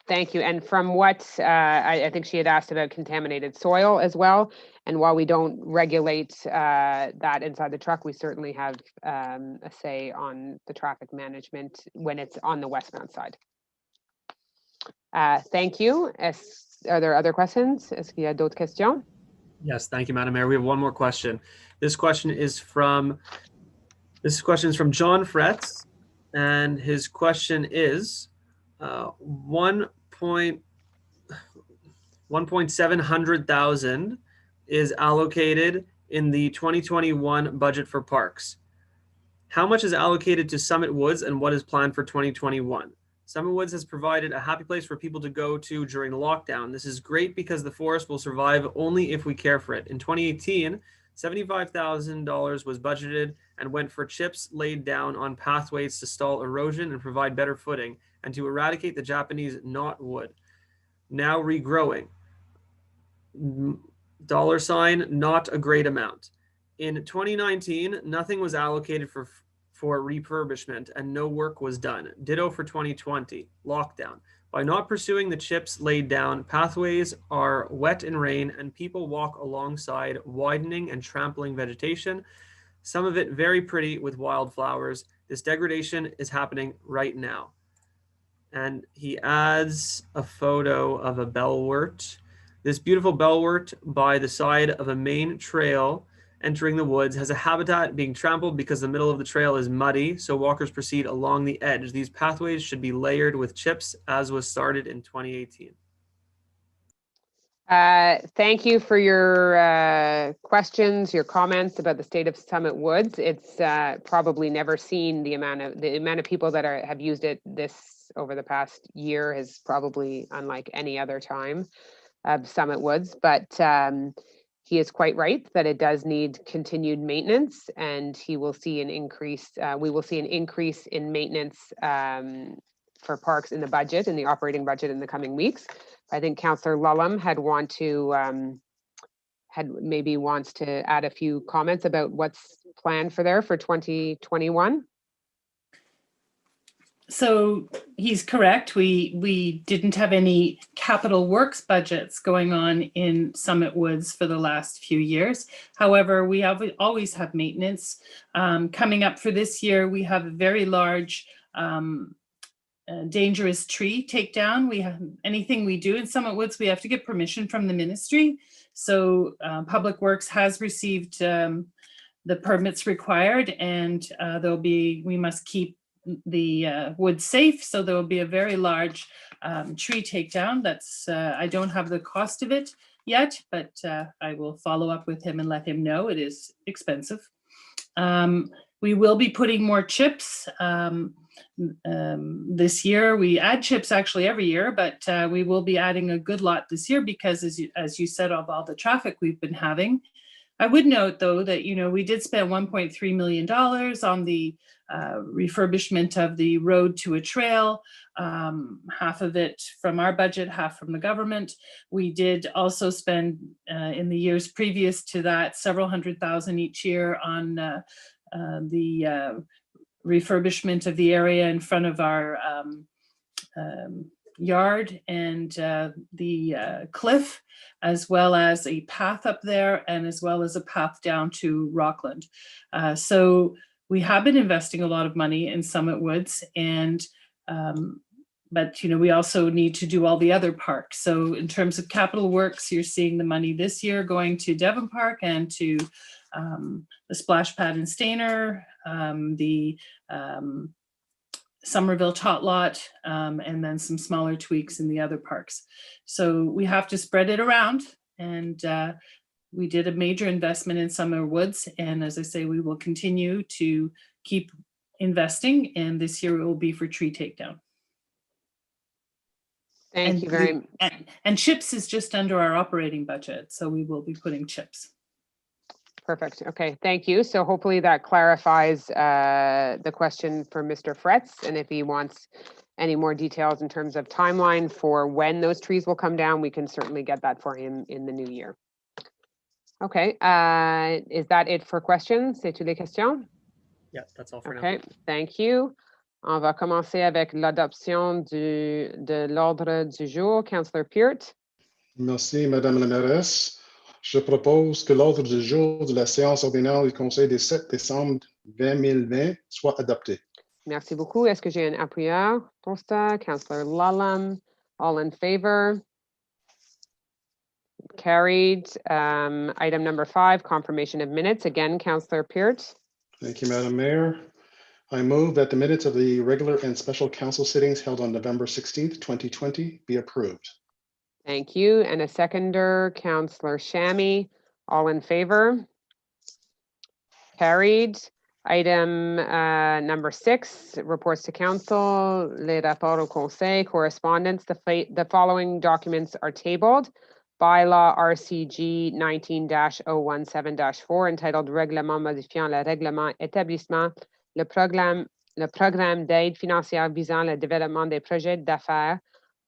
thank you. And from what I think she had asked about contaminated soil as well. And while we don't regulate that inside the truck, we certainly have a say on the traffic management when it's on the westbound side. Thank you. Are there other questions? Est-ce qu'il y a d'autres questions? Yes, thank you, Madam Mayor. We have one more question. This question is from John Fretz, and his question is 1,700,000 is allocated in the 2021 budget for parks. How much is allocated to Summit Woods, and what is planned for 2021? Summit Woods has provided a happy place for people to go to during the lockdown. This is great because the forest will survive only if we care for it. In 2018, $75,000 was budgeted and went for chips laid down on pathways to stall erosion and provide better footing, and to eradicate the Japanese knotwood, now regrowing. $, not a great amount. In 2019, nothing was allocated for refurbishment and no work was done. Ditto for 2020, lockdown. By not pursuing the chips laid down, pathways are wet in rain and people walk alongside, widening and trampling vegetation, some of it very pretty with wildflowers. This degradation is happening right now. And he adds a photo of a bellwort. This beautiful bellwort by the side of a main trail entering the woods has a habitat being trampled because the middle of the trail is muddy, so walkers proceed along the edge. These pathways should be layered with chips, as was started in 2018. Thank you for your questions, your comments about the state of Summit Woods. It's probably never seen the amount of people that have used it this over the past year is probably unlike any other time of Summit Woods, but he is quite right that it does need continued maintenance, and he will see an increase. We will see an increase in maintenance for parks in the budget, in the operating budget in the coming weeks. I think Councillor Lulham maybe wants to add a few comments about what's planned for there for 2021. So he's correct. We didn't have any capital works budgets going on in Summit Woods for the last few years. However, we always have maintenance. Coming up for this year, we have a very large dangerous tree takedown. We have anything we do in Summit Woods, we have to get permission from the ministry. So Public Works has received the permits required, and we must keep the wood safe, so there will be a very large tree takedown. That's I don't have the cost of it yet, but I will follow up with him and let him know. It is expensive. We will be putting more chips this year. We add chips actually every year, but we will be adding a good lot this year because, as you said, of all the traffic we've been having. I would note, though, that we did spend $1.3 million on the refurbishment of the road to a trail, half of it from our budget, half from the government. We did also spend in the years previous to that several $100,000 each year on the refurbishment of the area in front of our yard and the cliff, as well as a path up there, and as well as a path down to Rockland. So we have been investing a lot of money in Summit Woods, and but we also need to do all the other parks. So in terms of capital works, you're seeing the money this year going to Devon Park and to the splash pad and Stainer, the Somerville Tot Lot, and then some smaller tweaks in the other parks. So we have to spread it around, and we did a major investment in Summer Woods, and as I say, we will continue to keep investing, and this year it will be for tree takedown. Thank you very much. And chips is just under our operating budget, so we will be putting chips. Perfect. Okay, thank you. So hopefully that clarifies the question for Mr. Fretz, and if he wants any more details in terms of timeline for when those trees will come down, we can certainly get that for him in the new year. Okay, is that it for questions? C'est toutes les questions? Yeah, that's all for now. Okay, thank you. On va commencer avec l'adoption de l'ordre du jour. Councillor Peart. Merci, Madame la mairesse. Je propose que l'ordre du jour de la séance ordinaire du Conseil des 7 décembre 2020 soit adopté. Merci beaucoup. Est-ce que j'ai un appuyeur pour ça? Councillor Lallam. All in favor? Carried. Item number 5, confirmation of minutes. Again, Councillor Peart. Thank you, Madam Mayor. I move that the minutes of the regular and special council sittings held on November 16th, 2020 be approved. Thank you. And a seconder, Councillor Shammy. All in favor? Carried. Item number 6, reports to council, les rapports au conseil, correspondence. The following documents are tabled. Bylaw RCG 19-017-4 entitled Règlement modifiant le règlement établissement le programme d'aide financière visant le développement des projets d'affaires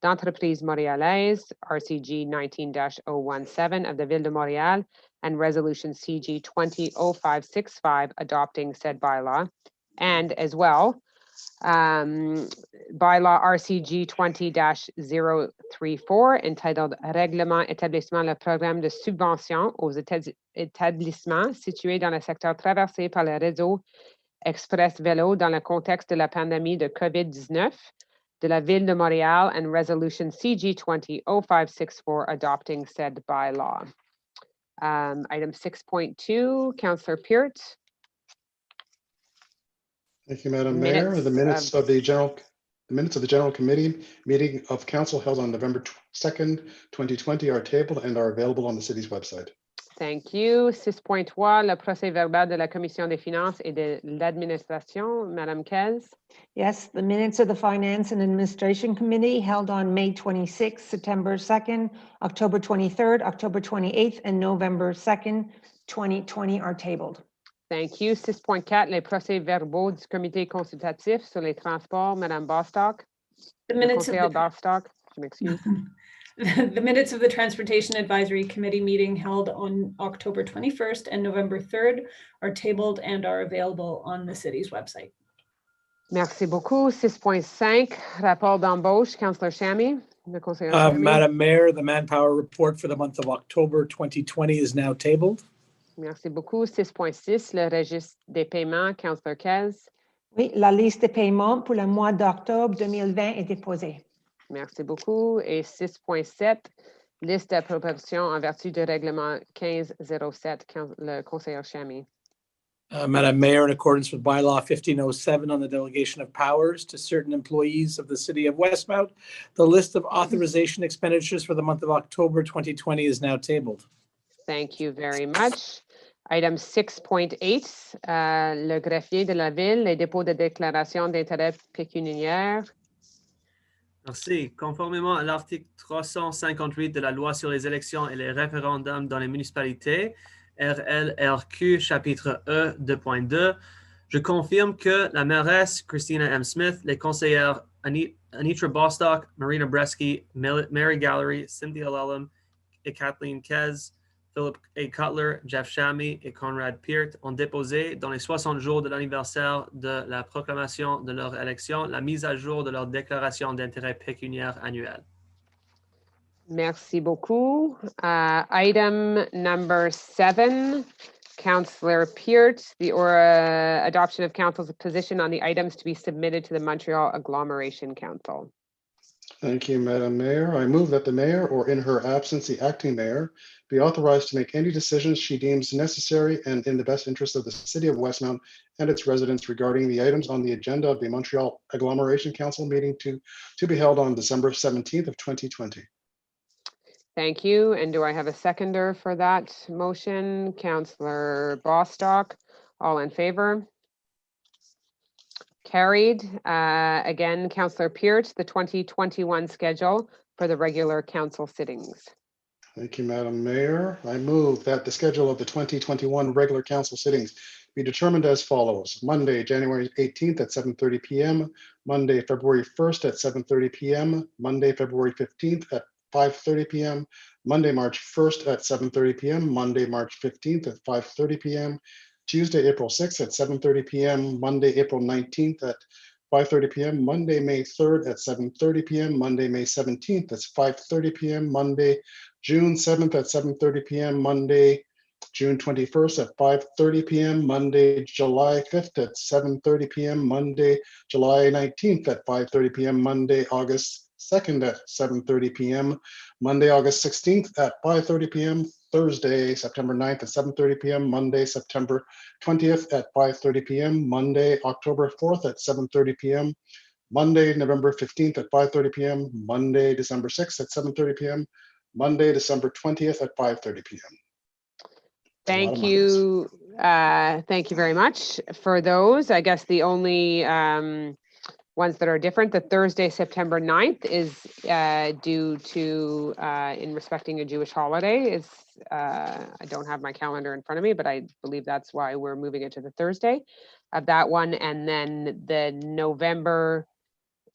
d'entreprises montréalaises, RCG 19-017 of the Ville de Montréal, and Resolution CG 20-0565 adopting said bylaw. And as well, bylaw RCG 20-034 entitled Règlement établissement le programme de subvention aux établissements situés dans le secteur traversé par le réseau Express Vélo dans le contexte de la pandémie de COVID-19 de la Ville de Montréal, and Resolution CG 20-0564 adopting said bylaw. Item 6.2, Councillor Peart. Thank you, Madam Mayor. The minutes of the general committee meeting of council held on November 2nd, 2020 are tabled and are available on the city's website. Thank you. 6.3, le procès verbal de la Commission des finances et de l'administration. Madame Kels. Yes, the minutes of the Finance and Administration Committee held on May 26th, September 2nd, October 23rd, October 28th, and November 2nd, 2020 are tabled. Thank you. 6.4, les procès verbaux du comité consultatif sur les transports. Madame Bostock. The minutes of the Bostock, je m'excuse. The minutes of the Transportation Advisory Committee meeting held on October 21st and November 3rd are tabled and are available on the city's website. Merci beaucoup. 6.5, rapport d'embauche. Councillor Shammy. Madam Mayor, the manpower report for the month of October 2020 is now tabled. Merci beaucoup. 6.6, le registre des paiements. Councillor Kels. Oui, la liste des paiements pour le mois d'octobre 2020 est déposée. Merci beaucoup. Et 6.7, liste d'approbation en vertu du règlement 1507, le conseiller Shammy. Madam Mayor, in accordance with bylaw 1507 on the delegation of powers to certain employees of the city of Westmount, the list of authorization expenditures for the month of October 2020 is now tabled. Thank you very much. Item 6.8, le greffier de la ville, les dépôts de déclaration d'intérêt pécuniaire. Merci. Conformément à l'article 358 de la loi sur les élections et les référendums dans les municipalités, RLRQ, chapitre E 2.2, je confirme que la mairesse Christina M. Smith, les conseillères Anitra Bostock, Marina Bresky, Mary Gallery, Cynthia Lellam et Kathleen Kez Philip A. Cutler, Jeff Shammy et Conrad Peart ont déposé, dans les 60 jours de l'anniversaire de la proclamation de leur élection, la mise à jour de leur déclaration d'intérêt pécuniaire annuelle. Merci beaucoup. Item number 7, Councillor Peart, the adoption of council's position on the items to be submitted to the Montreal Agglomeration Council. Thank you, Madam Mayor. I move that the mayor, or in her absence, the acting mayor, be authorized to make any decisions she deems necessary and in the best interest of the city of Westmount and its residents regarding the items on the agenda of the Montreal Agglomeration Council meeting to be held on December 17th of 2020. Thank you. And do I have a seconder for that motion? Councillor Bostock, all in favor? Carried. Again, Councillor Peart, the 2021 schedule for the regular council sittings. Thank you, Madam Mayor. I move that the schedule of the 2021 regular council sittings be determined as follows. Monday, January 18th at 7:30 p.m., Monday, February 1st at 7:30 p.m., Monday, February 15th at 5:30 p.m., Monday, March 1st at 7:30 p.m., Monday, March 15th at 5:30 p.m., Tuesday, April 6th at 7:30 p.m., Monday, April 19th at 5:30 p.m., Monday, May 3rd at 7:30 p.m., Monday, May 17th at 5:30 p.m., Monday, June 7th at 7:30 p.m., Monday, June 21st at 5:30 p.m., Monday, July 5th at 7:30 p.m., Monday, July 19th at 5:30 p.m., Monday, August 2nd at 7:30 p.m., Monday, August 16th at 5:30 p.m., Thursday, September 9th at 7:30 p.m., Monday, September 20th at 5:30 p.m., Monday, October 4th at 7:30 p.m., Monday, November 15th at 5:30 p.m., Monday, December 6th at 7:30 p.m., Monday, December 20th at 5:30 p.m. Thank you. Thank you very much for those. I guess the only ones that are different, the Thursday, September 9th is due to, in respecting a Jewish holiday, is, I don't have my calendar in front of me, but I believe that's why we're moving it to the Thursday of that one. And then the November,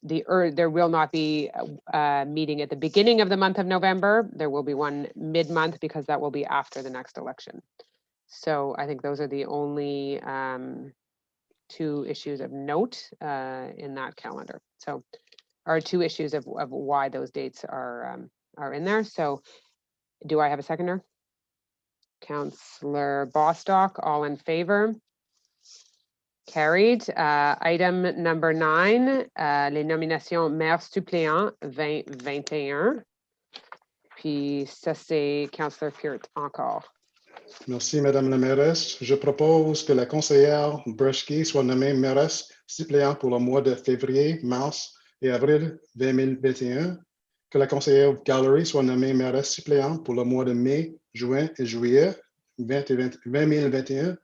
there will not be a meeting at the beginning of the month of November. There will be one mid-month because that will be after the next election. So I think those are the only 2 issues of note in that calendar. So, are 2 issues of why those dates are in there. So, do I have a seconder? Councillor Bostock, all in favor? Carried. Item number 9, les nominations maire suppléant 2021. Puis ça, c'est Councillor Peart encore. Merci, Madame la mairesse. Je propose que la conseillère Breshke soit nommée mairesse suppléante pour le mois de février, mars et avril 2021, que la conseillère Gallery soit nommée mairesse suppléante pour le mois de mai, juin et juillet 2021,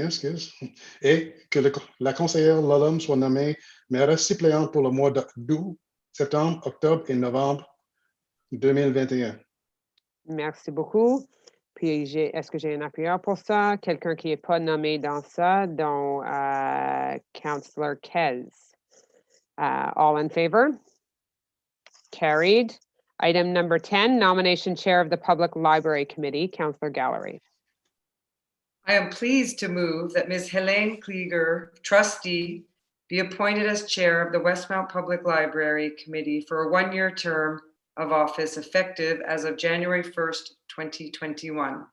excuse, et que la conseillère Lalum soit nommée mairesse suppléante pour le mois d'août, septembre, octobre et novembre 2021. Merci beaucoup. Puis, est-ce que j'ai un appuyeur pour ça? Quelqu'un qui n'est pas nommé dans ça, dont Councillor Kez. All in favor? Carried. Item number 10, nomination chair of the Public Library Committee, Councillor Gallery. I am pleased to move that Ms. Helene Klieger, trustee, be appointed as chair of the Westmount Public Library Committee for a 1-year term of office effective as of January 1st, 2021.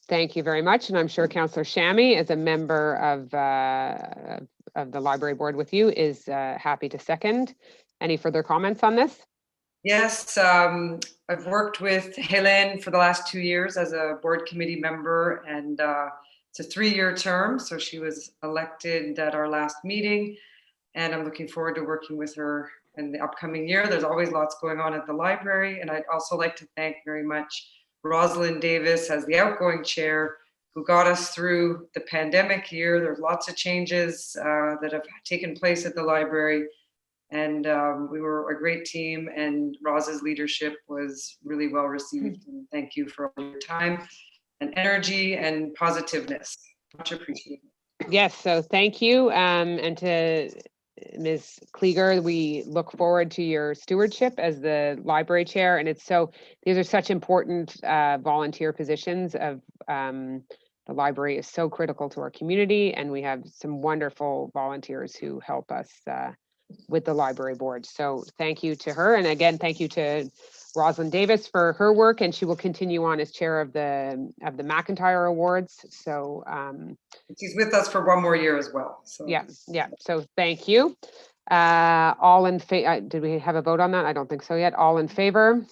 Thank you very much. And I'm sure Councillor Shammy, as a member of the library board with you, is happy to second. Any further comments on this? Yes, I've worked with Helen for the last 2 years as a board committee member, and it's a 3-year term. So she was elected at our last meeting, and I'm looking forward to working with her in the upcoming year. There's always lots going on at the library. And I'd also like to thank very much Rosalind Davis as the outgoing chair, who got us through the pandemic year. There's lots of changes that have taken place at the library. And we were a great team, and Roz's leadership was really well received. And thank you for all your time and energy and positiveness. Much appreciated. Yes, so thank you. And Ms. Klieger, we look forward to your stewardship as the library chair. And these are such important volunteer positions of the library is so critical to our community, and we have some wonderful volunteers who help us with the library board. So thank you to her. And again, thank you to Rosalind Davis for her work, and she will continue on as chair of the McIntyre Awards. So she's with us for one more year as well. So yeah. So thank you. All in favor? Did we have a vote on that? I don't think so yet. All in favor?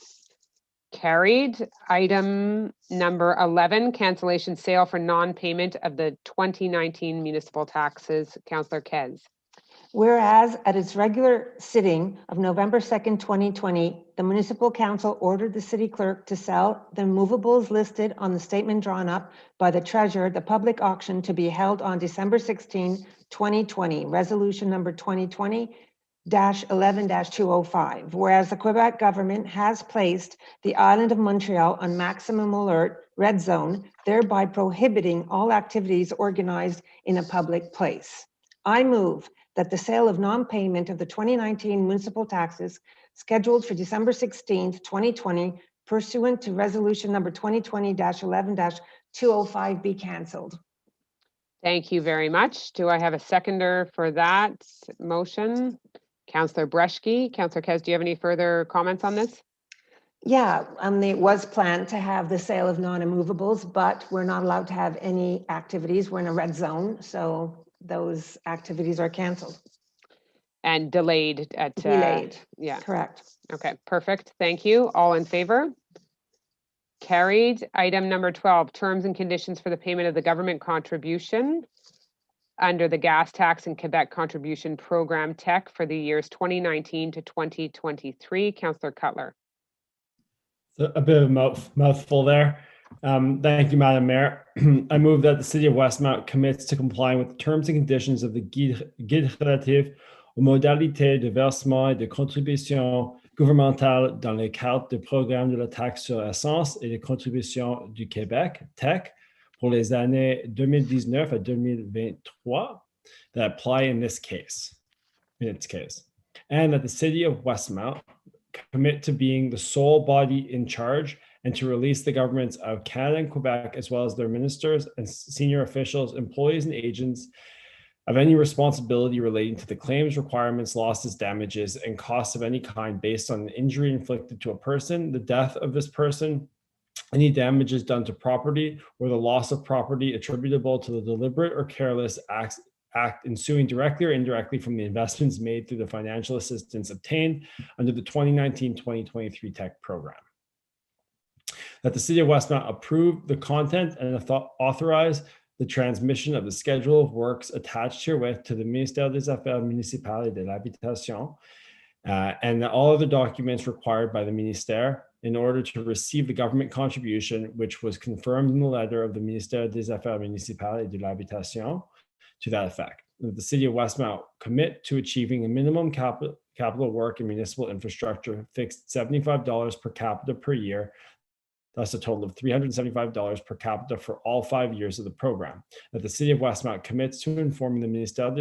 Carried. Item number 11, cancellation sale for non-payment of the 2019 municipal taxes. Councillor Kez. Whereas at its regular sitting of November 2nd, 2020, the Municipal Council ordered the City Clerk to sell the movables listed on the statement drawn up by the Treasurer, the public auction to be held on December 16, 2020, resolution number 2020-11-205. Whereas the Quebec government has placed the island of Montreal on maximum alert red zone, thereby prohibiting all activities organized in a public place. I move that the sale of non-payment of the 2019 municipal taxes scheduled for December 16th, 2020, pursuant to resolution number 2020-11-205 be canceled. Thank you very much. Do I have a seconder for that motion? Councillor Breschke. Councillor Kez, do you have any further comments on this? Yeah, it was planned to have the sale of non-immovables, but we're not allowed to have any activities. We're in a red zone, so those activities are canceled. And delayed at... Delayed. Yeah. Correct. Okay, perfect. Thank you. All in favor? Carried. Item number 12, terms and conditions for the payment of the government contribution under the gas tax and Quebec contribution program tech for the years 2019 to 2023. Councillor Cutler. A bit of a mouthful there. Thank you, Madam Mayor. I move that the City of Westmount commits to complying with the terms and conditions of the Guide relatif aux modalités de versement et de contribution gouvernementale dans le cadre du programme de la taxe sur essence et de contribution du Québec, TEC, pour les années 2019 à 2023 that apply in its case. And that the City of Westmount commit to being the sole body in charge and to release the governments of Canada and Quebec, as well as their ministers and senior officials, employees, and agents of any responsibility relating to the claims, requirements, losses, damages, and costs of any kind based on an injury inflicted to a person, the death of this person, any damages done to property, or the loss of property attributable to the deliberate or careless act ensuing directly or indirectly from the investments made through the financial assistance obtained under the 2019-2023 TEC program. That the City of Westmount approve the content and authorize the transmission of the schedule of works attached herewith to the Ministère des Affaires municipales et de l'Habitation, and all other documents required by the Ministère in order to receive the government contribution, which was confirmed in the letter of the Ministère des Affaires municipales et de l'Habitation, to that effect. The City of Westmount commit to achieving a minimum capital work and municipal infrastructure fixed $75 per capita per year, thus a total of $375 per capita for all 5 years of the program. That the City of Westmount commits to informing the Ministère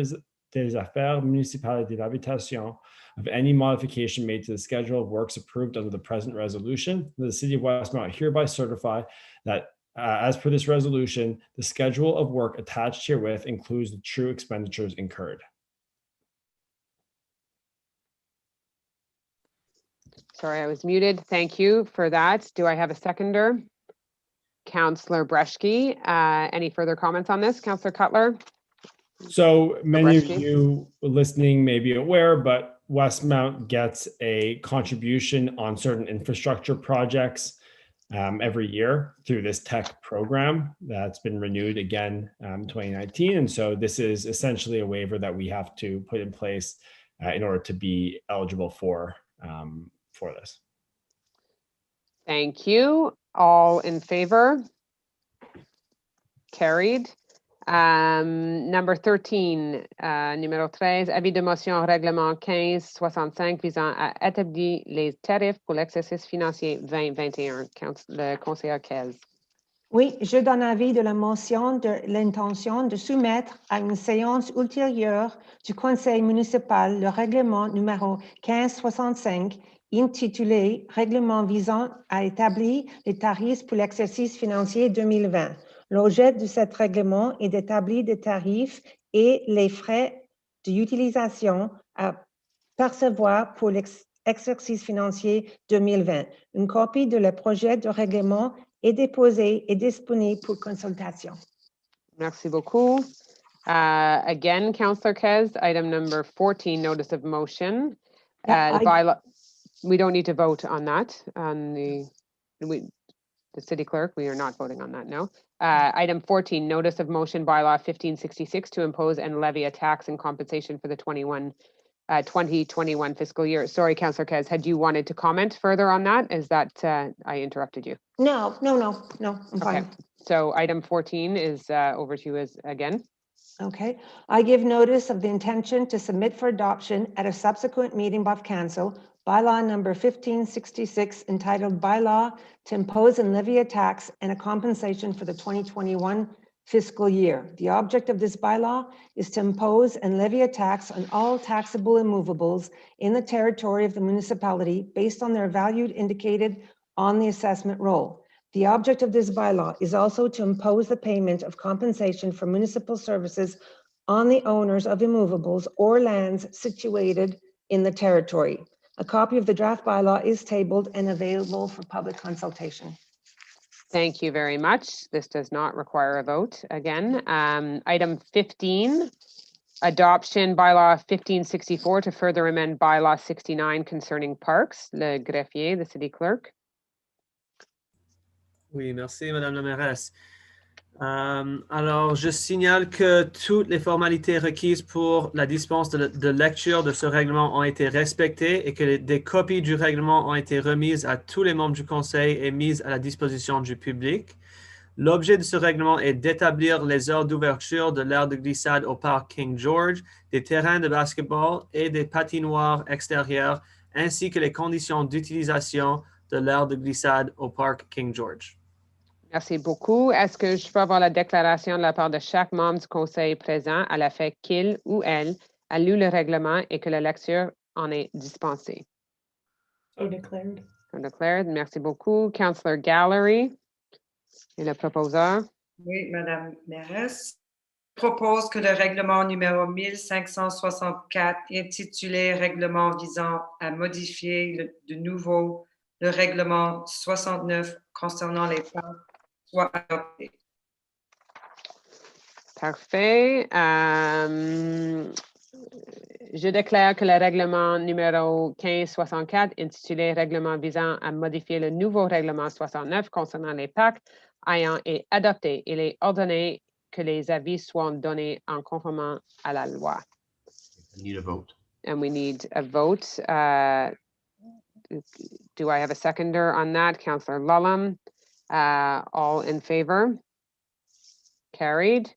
des Affaires municipales et de l'Habitation of any modification made to the schedule of works approved under the present resolution. The City of Westmount hereby certify that as per this resolution, the schedule of work attached herewith includes the true expenditures incurred. Sorry, I was muted. Thank you for that. Do I have a seconder? Councillor Breschke. Any further comments on this? Councillor Cutler? So many of Breschke. you listening may be aware, but Westmount gets a contribution on certain infrastructure projects every year through this TEC program that's been renewed again in 2019. And so this is essentially a waiver that we have to put in place in order to be eligible for this. Thank you. All in favor? Carried. Number 13, numéro 13, avis de motion règlement 1565 visant à établir les tarifs pour l'exercice financier 2021. Le conseiller Kez. Oui, je donne avis de la motion de l'intention de soumettre à une séance ultérieure du conseil municipal le règlement numéro 1565 intitulé Règlement visant à établir les tarifs pour l'exercice financier 2020. L'objet de cet règlement est d'établir des tarifs et les frais d'utilisation à percevoir pour l'exercice financier 2020. Une copie de le projet de règlement est déposée et disponible pour consultation. Merci beaucoup. Again, Councillor Kez, item number 14, notice of motion. The bylaw, we don't need to vote on that. On the city clerk, we are not voting on that, no. Item 14, notice of motion bylaw 1566 to impose and levy a tax and compensation for the 2021 fiscal year. Sorry, Councillor Kez, had you wanted to comment further on that? Is that I interrupted you? No, I'm fine. Okay, so item 14 is over to you again. Okay, I give notice of the intention to submit for adoption at a subsequent meeting of council bylaw number 1566 entitled Bylaw to impose and levy a tax and a compensation for the 2021 fiscal year. The object of this bylaw is to impose and levy a tax on all taxable immovables in the territory of the municipality based on their value indicated on the assessment roll. The object of this bylaw is also to impose the payment of compensation for municipal services on the owners of immovables or lands situated in the territory. A copy of the draft bylaw is tabled and available for public consultation. Thank you very much. This does not require a vote again. Item 15, adoption bylaw 1564 to further amend bylaw 69 concerning parks. Le greffier, the city clerk. Oui, merci, Madame la mairesse. Alors, je signale que toutes les formalités requises pour la dispense de lecture de ce règlement ont été respectées et que des copies du règlement ont été remises à tous les membres du conseil et mises à la disposition du public. L'objet de ce règlement est d'établir les heures d'ouverture de l'aire de glissade au parc King George, des terrains de basketball et des patinoires extérieures, ainsi que les conditions d'utilisation de l'aire de glissade au parc King George. Merci beaucoup. Est-ce que je peux avoir la déclaration de la part de chaque membre du conseil présent à la fait qu'il ou elle a lu le règlement et que la lecture en est dispensée? So declared. So declared. Merci beaucoup. Councillor Gallery et le proposeur. Oui, Madame mairesse. Je propose que le règlement numéro 1564 intitulé Règlement visant à modifier de nouveau le règlement 69 concernant les parcs soit adopté. Parfait. Je déclare que le règlement numéro 1564 intitulé Règlement visant à modifier le nouveau règlement 69 concernant les parcs ayant été adopté. Il est ordonné que les avis soient donnés en conformement à la loi. We need a vote. And we need a vote. Do I have a seconder on that? Councillor Lulham. All in favor? Carried.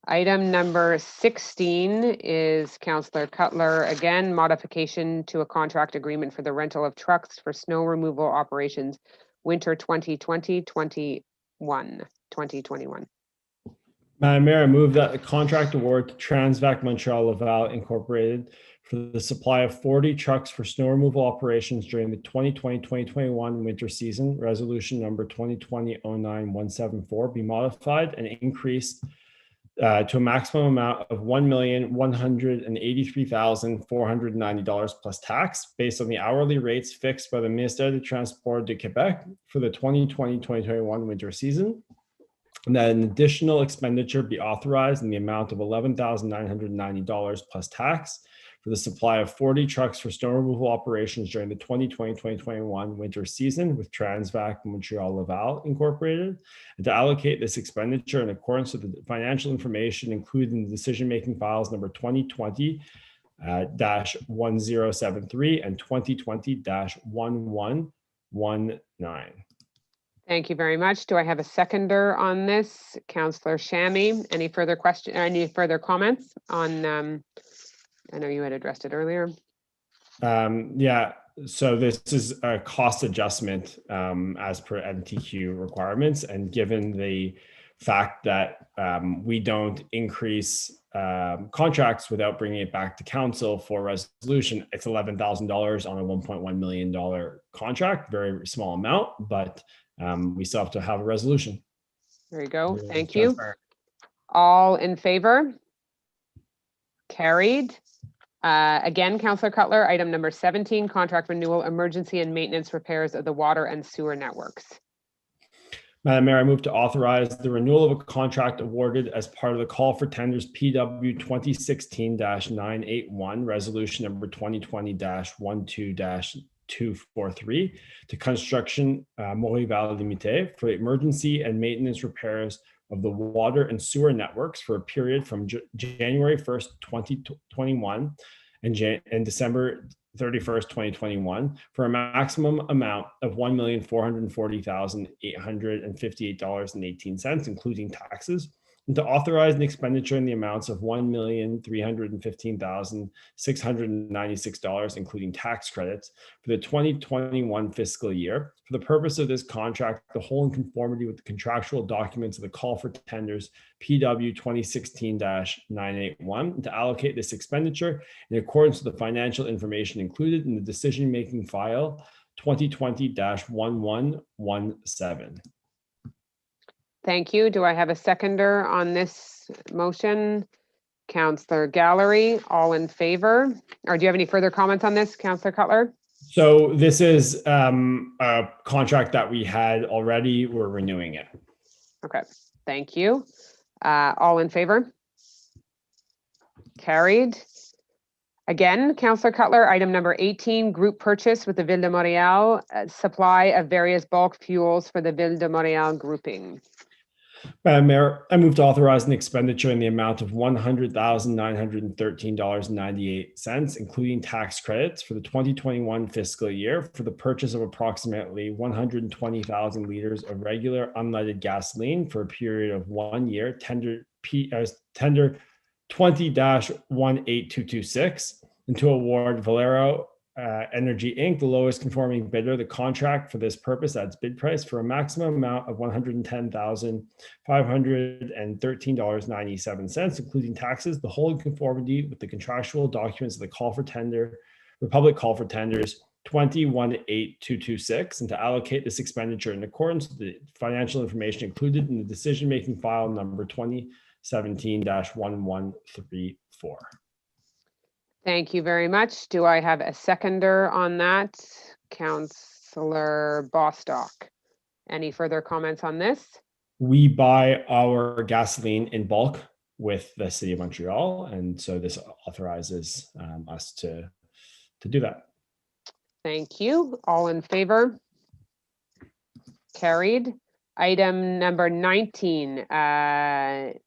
Item number 16 is Councillor Cutler. Again, modification to a contract agreement for the rental of trucks for snow removal operations, winter 2020-21. Madam Mayor, I move that the contract award to Transvac Montreal Laval Incorporated for the supply of 40 trucks for snow removal operations during the 2020-2021 winter season, resolution number 2020-09-174, be modified and increased to a maximum amount of $1,183,490 plus tax based on the hourly rates fixed by the Ministère des Transports du Québec for the 2020-2021 winter season. And that an additional expenditure be authorized in the amount of $11,990 plus tax for the supply of 40 trucks for snow removal operations during the 2020-2021 winter season with Transvac Montreal Laval Incorporated, and to allocate this expenditure in accordance with the financial information included in the decision-making files number 2020-1073 and 2020-1119. Thank you very much. Do I have a seconder on this? Councillor Shammy, any further question, any further comments on, I know you had addressed it earlier. Yeah, So this is a cost adjustment as per MTQ requirements, and given the fact that we don't increase contracts without bringing it back to council for resolution, it's $11,000 on a $1.1 million contract, very small amount, but we still have to have a resolution. There you go. Really Thank you. transparent. All in favor? Carried. Again, Councillor Cutler, item number 17, contract renewal, emergency and maintenance repairs of the water and sewer networks. Madam Mayor, I move to authorize the renewal of a contract awarded as part of the call for tenders PW 2016-981, resolution number 2020-12-243 to Construction Morival Limité for emergency and maintenance repairs of the water and sewer networks for a period from January 1st, 2021 and December 31st, 2021 for a maximum amount of $1,440,858.18, including taxes, and to authorize an expenditure in the amounts of $1,315,696, including tax credits, for the 2021 fiscal year. For the purpose of this contract, the whole in conformity with the contractual documents of the call for tenders PW 2016-981, to allocate this expenditure in accordance with the financial information included in the decision-making file 2020-1117. Thank you. Do I have a seconder on this motion? Councillor Gallery, all in favor? Or do you have any further comments on this, Councillor Cutler? So this is a contract that we had already. We're renewing it. Okay, thank you. All in favor? Carried. Again, Councillor Cutler, item number 18, group purchase with the Ville de Montréal, supply of various bulk fuels for the Ville de Montréal grouping. Madam Mayor, I move to authorize an expenditure in the amount of $100,913.98, including tax credits, for the 2021 fiscal year for the purchase of approximately 120,000 liters of regular unleaded gasoline for a period of 1 year, tender 20-18226, and to award Valero Energy Inc., the lowest conforming bidder, the contract for this purpose at its bid price for a maximum amount of $110,513.97, including taxes, the whole in conformity with the contractual documents of the call for tender, Republic Call for Tenders 20-18226, and to allocate this expenditure in accordance with the financial information included in the decision-making file number 2017-1134. Thank you very much. Do I have a seconder on that? Councillor Bostock. Any further comments on this? We buy our gasoline in bulk with the City of Montreal, and so this authorizes us to do that. Thank you. All in favor? Carried. Item number 19,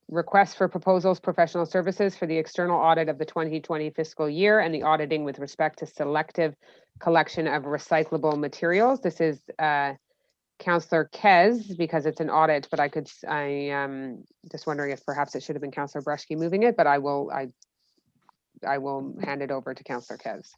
request for proposals, professional services for the external audit of the 2020 fiscal year and the auditing with respect to selective collection of recyclable materials. This is Councillor Kez, because it's an audit, but I'm just wondering if perhaps it should have been Councillor Brushke moving it, but I will hand it over to Councillor Kez.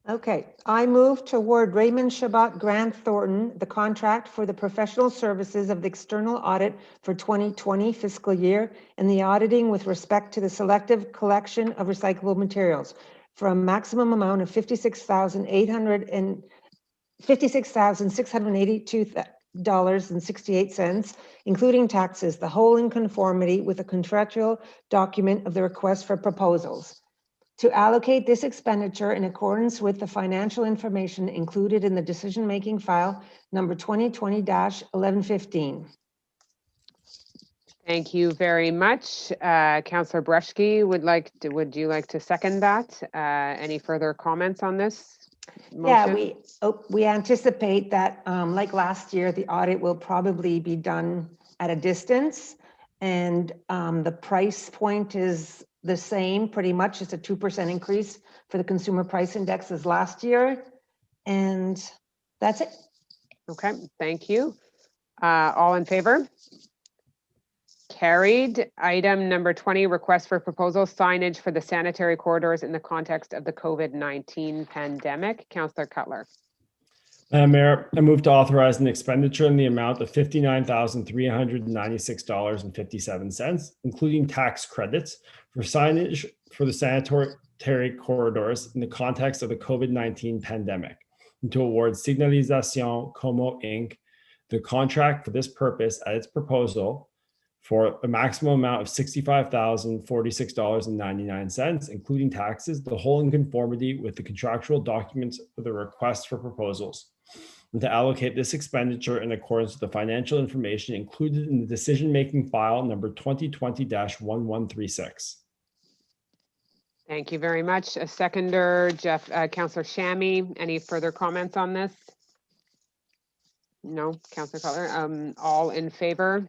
Okay, I move to award Raymond Shabbat Grant Thornton the contract for the professional services of the external audit for 2020 fiscal year and the auditing with respect to the selective collection of recyclable materials for a maximum amount of $56,682.68, including taxes, the whole in conformity with the contractual document of the request for proposals. To allocate this expenditure in accordance with the financial information included in the decision-making file number 2020-1115. Thank you very much. Councillor Brushke, would you like to second that? Any further comments on this motion? Yeah, we anticipate that, like last year, the audit will probably be done at a distance, and the price point is the same, pretty much. It's a 2% increase for the consumer price index as last year. And that's it. Okay, thank you. All in favor? Carried. Item number 20, request for proposal signage for the sanitary corridors in the context of the COVID-19 pandemic. Councillor Cutler. Madam Mayor, I move to authorize an expenditure in the amount of $59,396.57, including tax credits for signage for the sanitary corridors in the context of the COVID-19 pandemic, and to award Signalisation Como Inc. the contract for this purpose at its proposal for a maximum amount of $65,046.99, including taxes, the whole in conformity with the contractual documents for the request for proposals, and to allocate this expenditure in accordance with the financial information included in the decision-making file number 2020-1136. Thank you very much. A seconder, Councillor Shammy. Any further comments on this? No, Councillor Cutler. All in favor?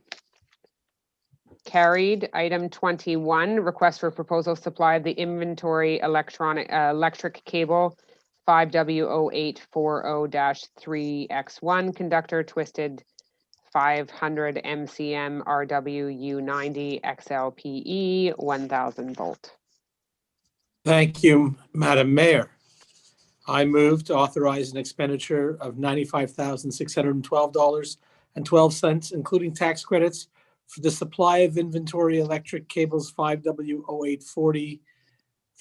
Carried. Item 21, request for proposal supply of the inventory electric cable 5W0840-3X1 conductor twisted 500 MCM RWU90 XLPE 1000 volt. Thank you, Madam Mayor. I move to authorize an expenditure of $95,612.12, including tax credits, for the supply of inventory electric cables 5W0840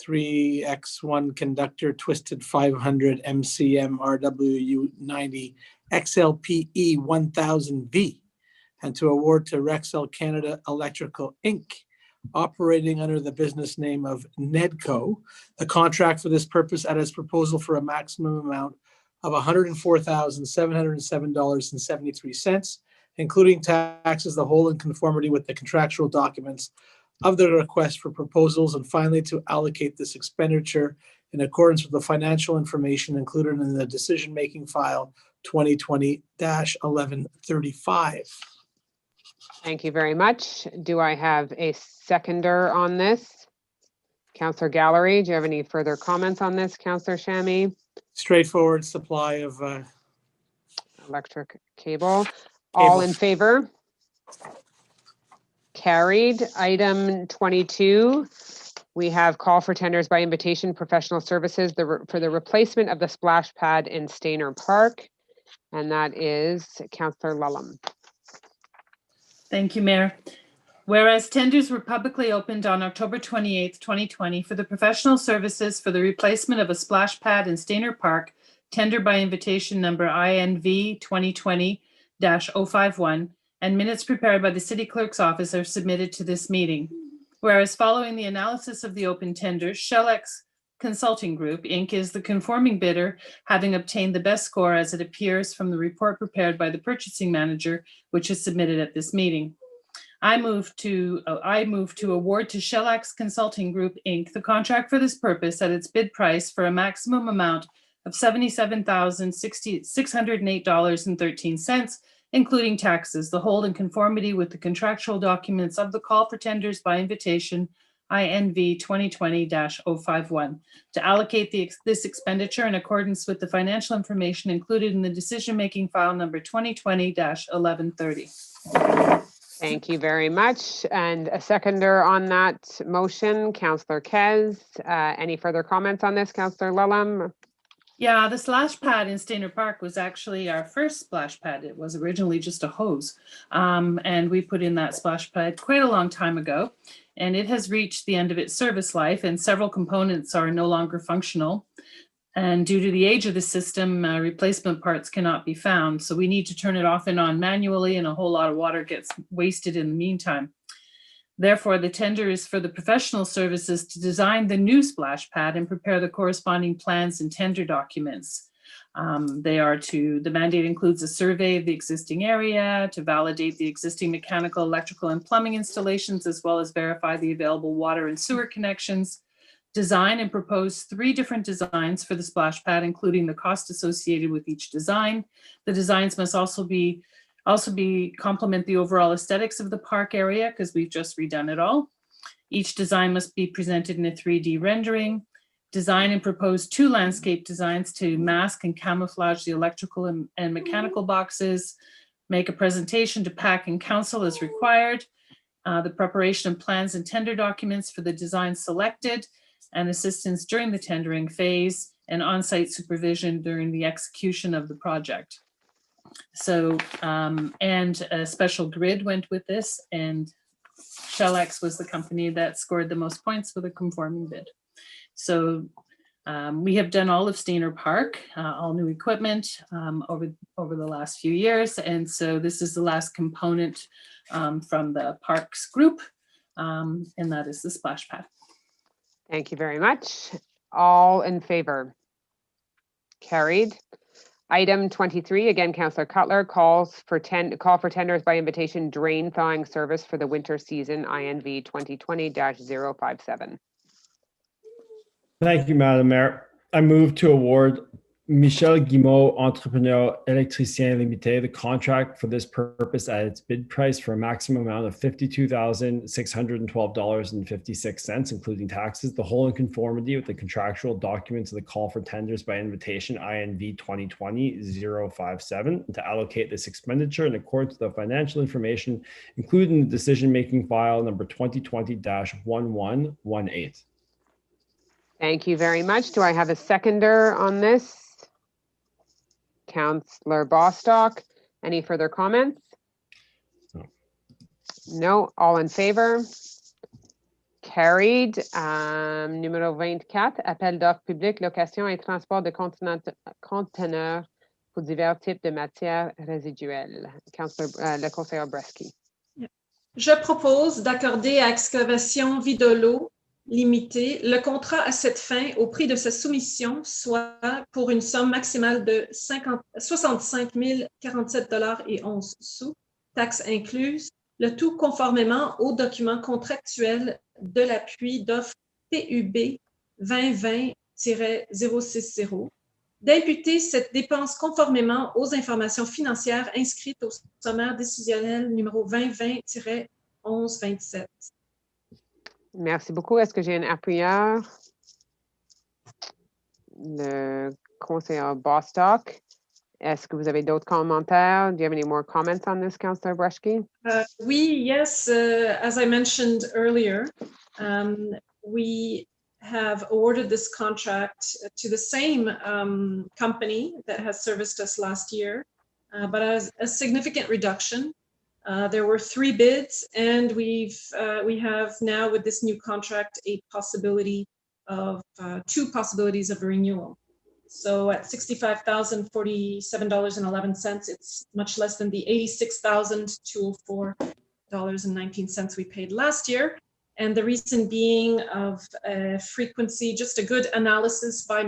3X1 conductor twisted 500 MCM RWU90 XLPE 1000V, and to award to Rexel Canada Electrical Inc., operating under the business name of Nedco, the contract for this purpose at its proposal for a maximum amount of $104,707.73, including taxes, the whole in conformity with the contractual documents of the request for proposals, and finally to allocate this expenditure in accordance with the financial information included in the decision-making file 2020-1135. Thank you very much. Do I have a seconder on this? Councillor Gallery, do you have any further comments on this, Councillor Shammy? Straightforward supply of Electric cable. All in favor? Carried. Item 22, we have call for tenders by invitation professional services for the replacement of the splash pad in Stainer Park. And that is Councillor Lulham. Thank you, Mayor. Whereas tenders were publicly opened on October 28th, 2020 for the professional services for the replacement of a splash pad in Stainer Park, tender by invitation number INV 2020-051, and minutes prepared by the City Clerk's Office are submitted to this meeting. Whereas following the analysis of the open tenders, Shellex Consulting Group, Inc. is the conforming bidder, having obtained the best score as it appears from the report prepared by the purchasing manager, which is submitted at this meeting. I move to award to Shellex Consulting Group, Inc. the contract for this purpose at its bid price for a maximum amount of $77,608.13, including taxes, the whole in conformity with the contractual documents of the call for tenders by invitation INV 2020-051, to allocate this expenditure in accordance with the financial information included in the decision-making file number 2020-1130. Thank you very much. And a seconder on that motion, Councillor Kez. Any further comments on this, Councillor Lulham? Yeah, the splash pad in Stainer Park was actually our first splash pad. It was originally just a hose. And we put in that splash pad quite a long time ago. And it has reached the end of its service life, and several components are no longer functional. And due to the age of the system, replacement parts cannot be found. So we need to turn it off and on manually, and a whole lot of water gets wasted in the meantime. Therefore, the tender is for the professional services to design the new splash pad and prepare the corresponding plans and tender documents. The mandate includes a survey of the existing area to validate the existing mechanical, electrical, and plumbing installations, as well as verify the available water and sewer connections. Design and propose 3 different designs for the splash pad, including the cost associated with each design. The designs must also complement the overall aesthetics of the park area, because we've just redone it all. Each design must be presented in a 3D rendering. Design and propose 2 landscape designs to mask and camouflage the electrical and mechanical boxes. Make a presentation to PAC and council as required. the preparation of plans and tender documents for the design selected, and assistance during the tendering phase, and on-site supervision during the execution of the project. So, and a special grid went with this, and Shellex was the company that scored the most points with a conforming bid. So we have done all of Steiner Park, all new equipment over the last few years. And so this is the last component from the Parks group, and that is the splash pad. Thank you very much. All in favor? Carried. Item 23, again, Councillor Cutler, call for tenders by invitation drain thawing service for the winter season, INV 2020-057. Thank you, Madam Mayor. I move to award Michel Guimau, Entrepreneur Électricien Limité, the contract for this purpose at its bid price for a maximum amount of $52,612.56, including taxes, the whole in conformity with the contractual documents of the call for tenders by invitation INV 2020-057, and to allocate this expenditure in accordance with the financial information included in the decision-making file number 2020-1118. Thank you very much. Do I have a seconder on this? Councillor Bostock. Any further comments? No. No. All in favor? Carried. Numéro 24, appel d'offres public, location et transport de conteneurs pour divers types de matières résiduelles. Le conseiller Bresky. Je propose d'accorder à Excavation Vidolo Limité le contrat à cette fin au prix de sa soumission, soit pour une somme maximale de 65 047,11 $, taxes incluses, le tout conformément aux documents contractuels de l'appui d'offre TUB 2020-060, d'imputer cette dépense conformément aux informations financières inscrites au sommaire décisionnel numéro 2020-1127. Merci beaucoup. Est-ce que j'ai un appuyeur? Le conseiller Bostock. Est-ce que vous avez d'autres commentaires? Do you have any more comments on this, Councillor Bresky? Yes. As I mentioned earlier, we have awarded this contract to the same company that has serviced us last year, but as a significant reduction. There were 3 bids, and we have now with this new contract a possibility of 2 possibilities of renewal. So at $65,047.11, it's much less than the $86,204.19 we paid last year. And the reason being of frequency, just a good analysis by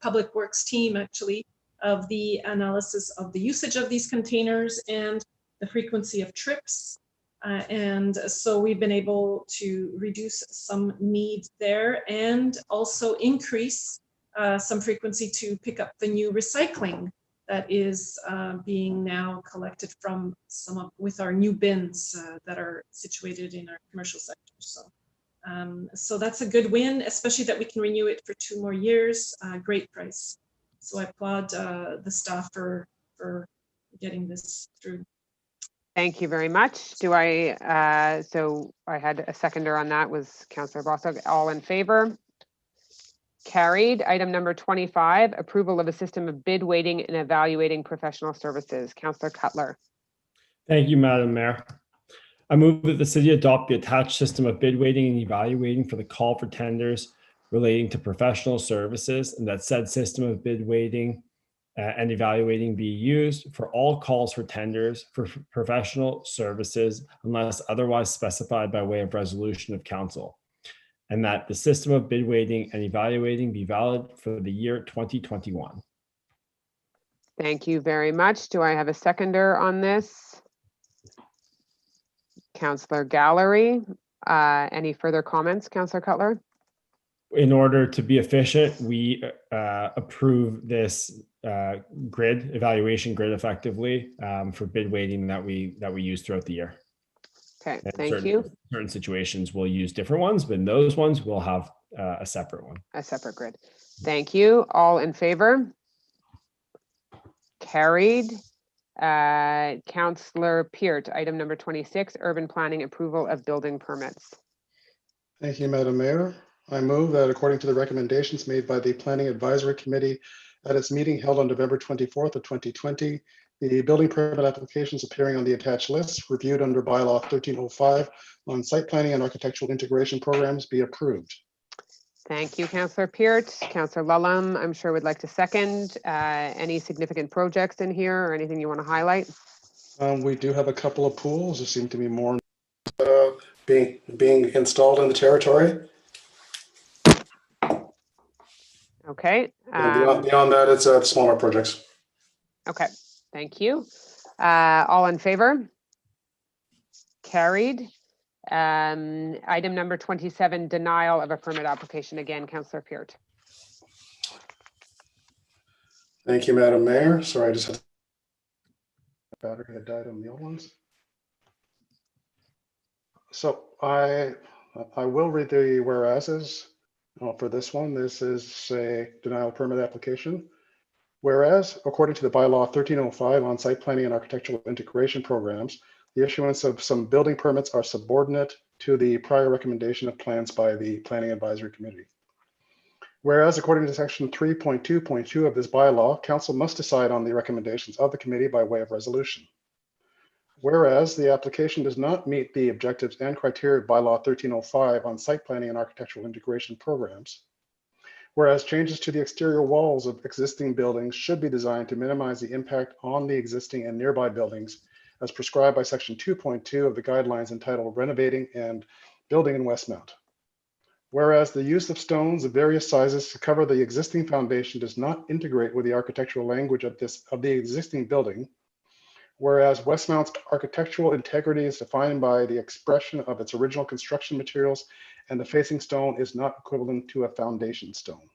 Public Works team actually of the analysis of the usage of these containers and the frequency of trips. And so we've been able to reduce some need there and also increase some frequency to pick up the new recycling that is being now collected from with our new bins that are situated in our commercial sector. So that's a good win, especially that we can renew it for 2 more years. Great price. So I applaud the staff for getting this through. Thank you very much. So I had a seconder on that, was Councillor Bostock. All in favor? Carried. Item number 25, approval of a system of bid weighting and evaluating professional services. Councillor Cutler. Thank you, Madam Mayor. I move that the city adopt the attached system of bid weighting and evaluating for the call for tenders relating to professional services, and that said system of bid weighting and evaluating be used for all calls for tenders for professional services unless otherwise specified by way of resolution of council, and that the system of bid weighting and evaluating be valid for the year 2021. Thank you very much. Do I have a seconder on this? Councillor Gallery. Any further comments, Councillor Cutler? In order to be efficient, we approve this evaluation grid effectively for bid weighting that we use throughout the year. Okay, And thank you. Certain situations we'll use different ones, but in those ones we'll have a separate one. A separate grid. Thank you. All in favor? Carried. Councillor Peart, item number 26, urban planning approval of building permits. Thank you, Madam Mayor. I move that according to the recommendations made by the Planning Advisory Committee at its meeting held on November 24th of 2020, the building permit applications appearing on the attached list reviewed under bylaw 1305 on site planning and architectural integration programs be approved. Thank you, Councillor Peart. Councillor Lulham, I'm sure would like to second. Any significant projects in here or anything you want to highlight? We do have a couple of pools. There seem to be more being installed in the territory. Okay. Beyond that, it's smaller projects. Okay, thank you. All in favor? Carried. Item number 27, denial of a permit application. Again, Councillor Peart. Thank you, Madam Mayor. Sorry, I just had battery had died on the old ones. So I will read the whereases for this one. This is a denial permit application. Whereas, according to the bylaw 1305 on site planning and architectural integration programs, the issuance of some building permits are subordinate to the prior recommendation of plans by the Planning Advisory Committee. Whereas, according to section 3.2.2 of this bylaw, council must decide on the recommendations of the committee by way of resolution. Whereas the application does not meet the objectives and criteria of bylaw 1305 on site planning and architectural integration programs. Whereas changes to the exterior walls of existing buildings should be designed to minimize the impact on the existing and nearby buildings as prescribed by section 2.2 of the guidelines entitled Renovating and Building in Westmount. Whereas the use of stones of various sizes to cover the existing foundation does not integrate with the architectural language of the existing building. Whereas Westmount's architectural integrity is defined by the expression of its original construction materials and the facing stone is not equivalent to a foundation stone.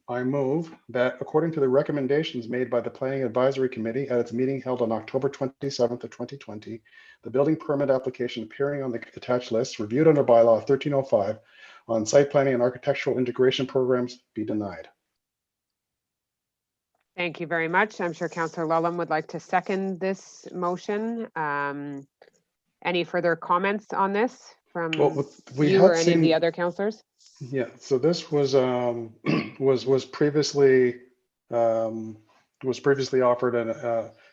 I move that according to the recommendations made by the Planning Advisory Committee at its meeting held on October 27th of 2020, the building permit application appearing on the attached list reviewed under bylaw 1305 on site planning and architectural integration programs be denied. Thank you very much. I'm sure Councillor Lulham would like to second this motion. Any further comments on this from you or any of the other councillors? Yeah, so this was previously offered in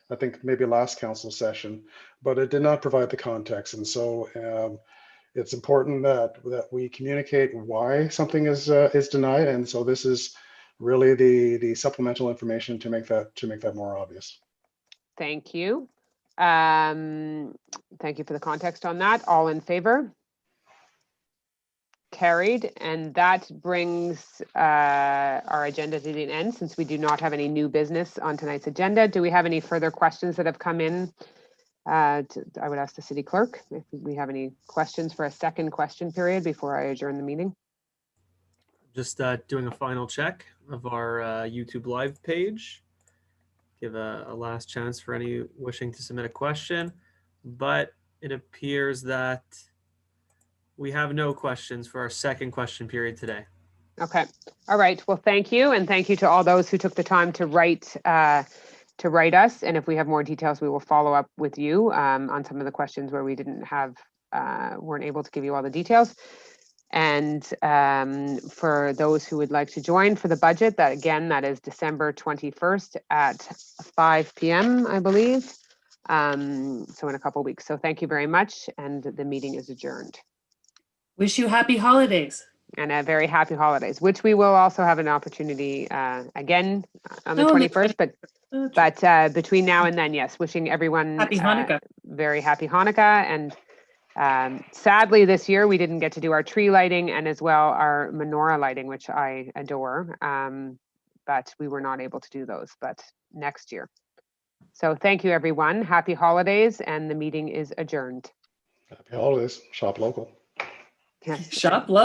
I think maybe last council session, but it did not provide the context, and so it's important that we communicate why something is denied, and so this is really the supplemental information to make that more obvious. Thank you. Thank you for the context on that. All in favor? Carried, and that brings our agenda to the end since we do not have any new business on tonight's agenda. Do we have any further questions that have come in? I would ask the city clerk if we have any questions for a second question period before I adjourn the meeting. Just doing a final check of our YouTube live page. Give a last chance for any wishing to submit a question, but it appears that we have no questions for our second question period today. Okay. All right. Well, thank you. And thank you to all those who took the time to write us. And if we have more details, we will follow up with you on some of the questions where we weren't able to give you all the details. And for those who would like to join for the budget, that is December 21st at 5 p.m., I believe. So in a couple of weeks. So thank you very much. And the meeting is adjourned. Wish you happy holidays. And a very happy holidays, which we will also have an opportunity again on the 21st. But between now and then, yes, wishing everyone happy Hanukkah. Very happy Hanukkah. And sadly, this year we didn't get to do our tree lighting and as well our menorah lighting, which I adore. But we were not able to do those, but next year. So thank you, everyone. Happy holidays, and the meeting is adjourned. Happy holidays. Shop local. Yes. Shop local.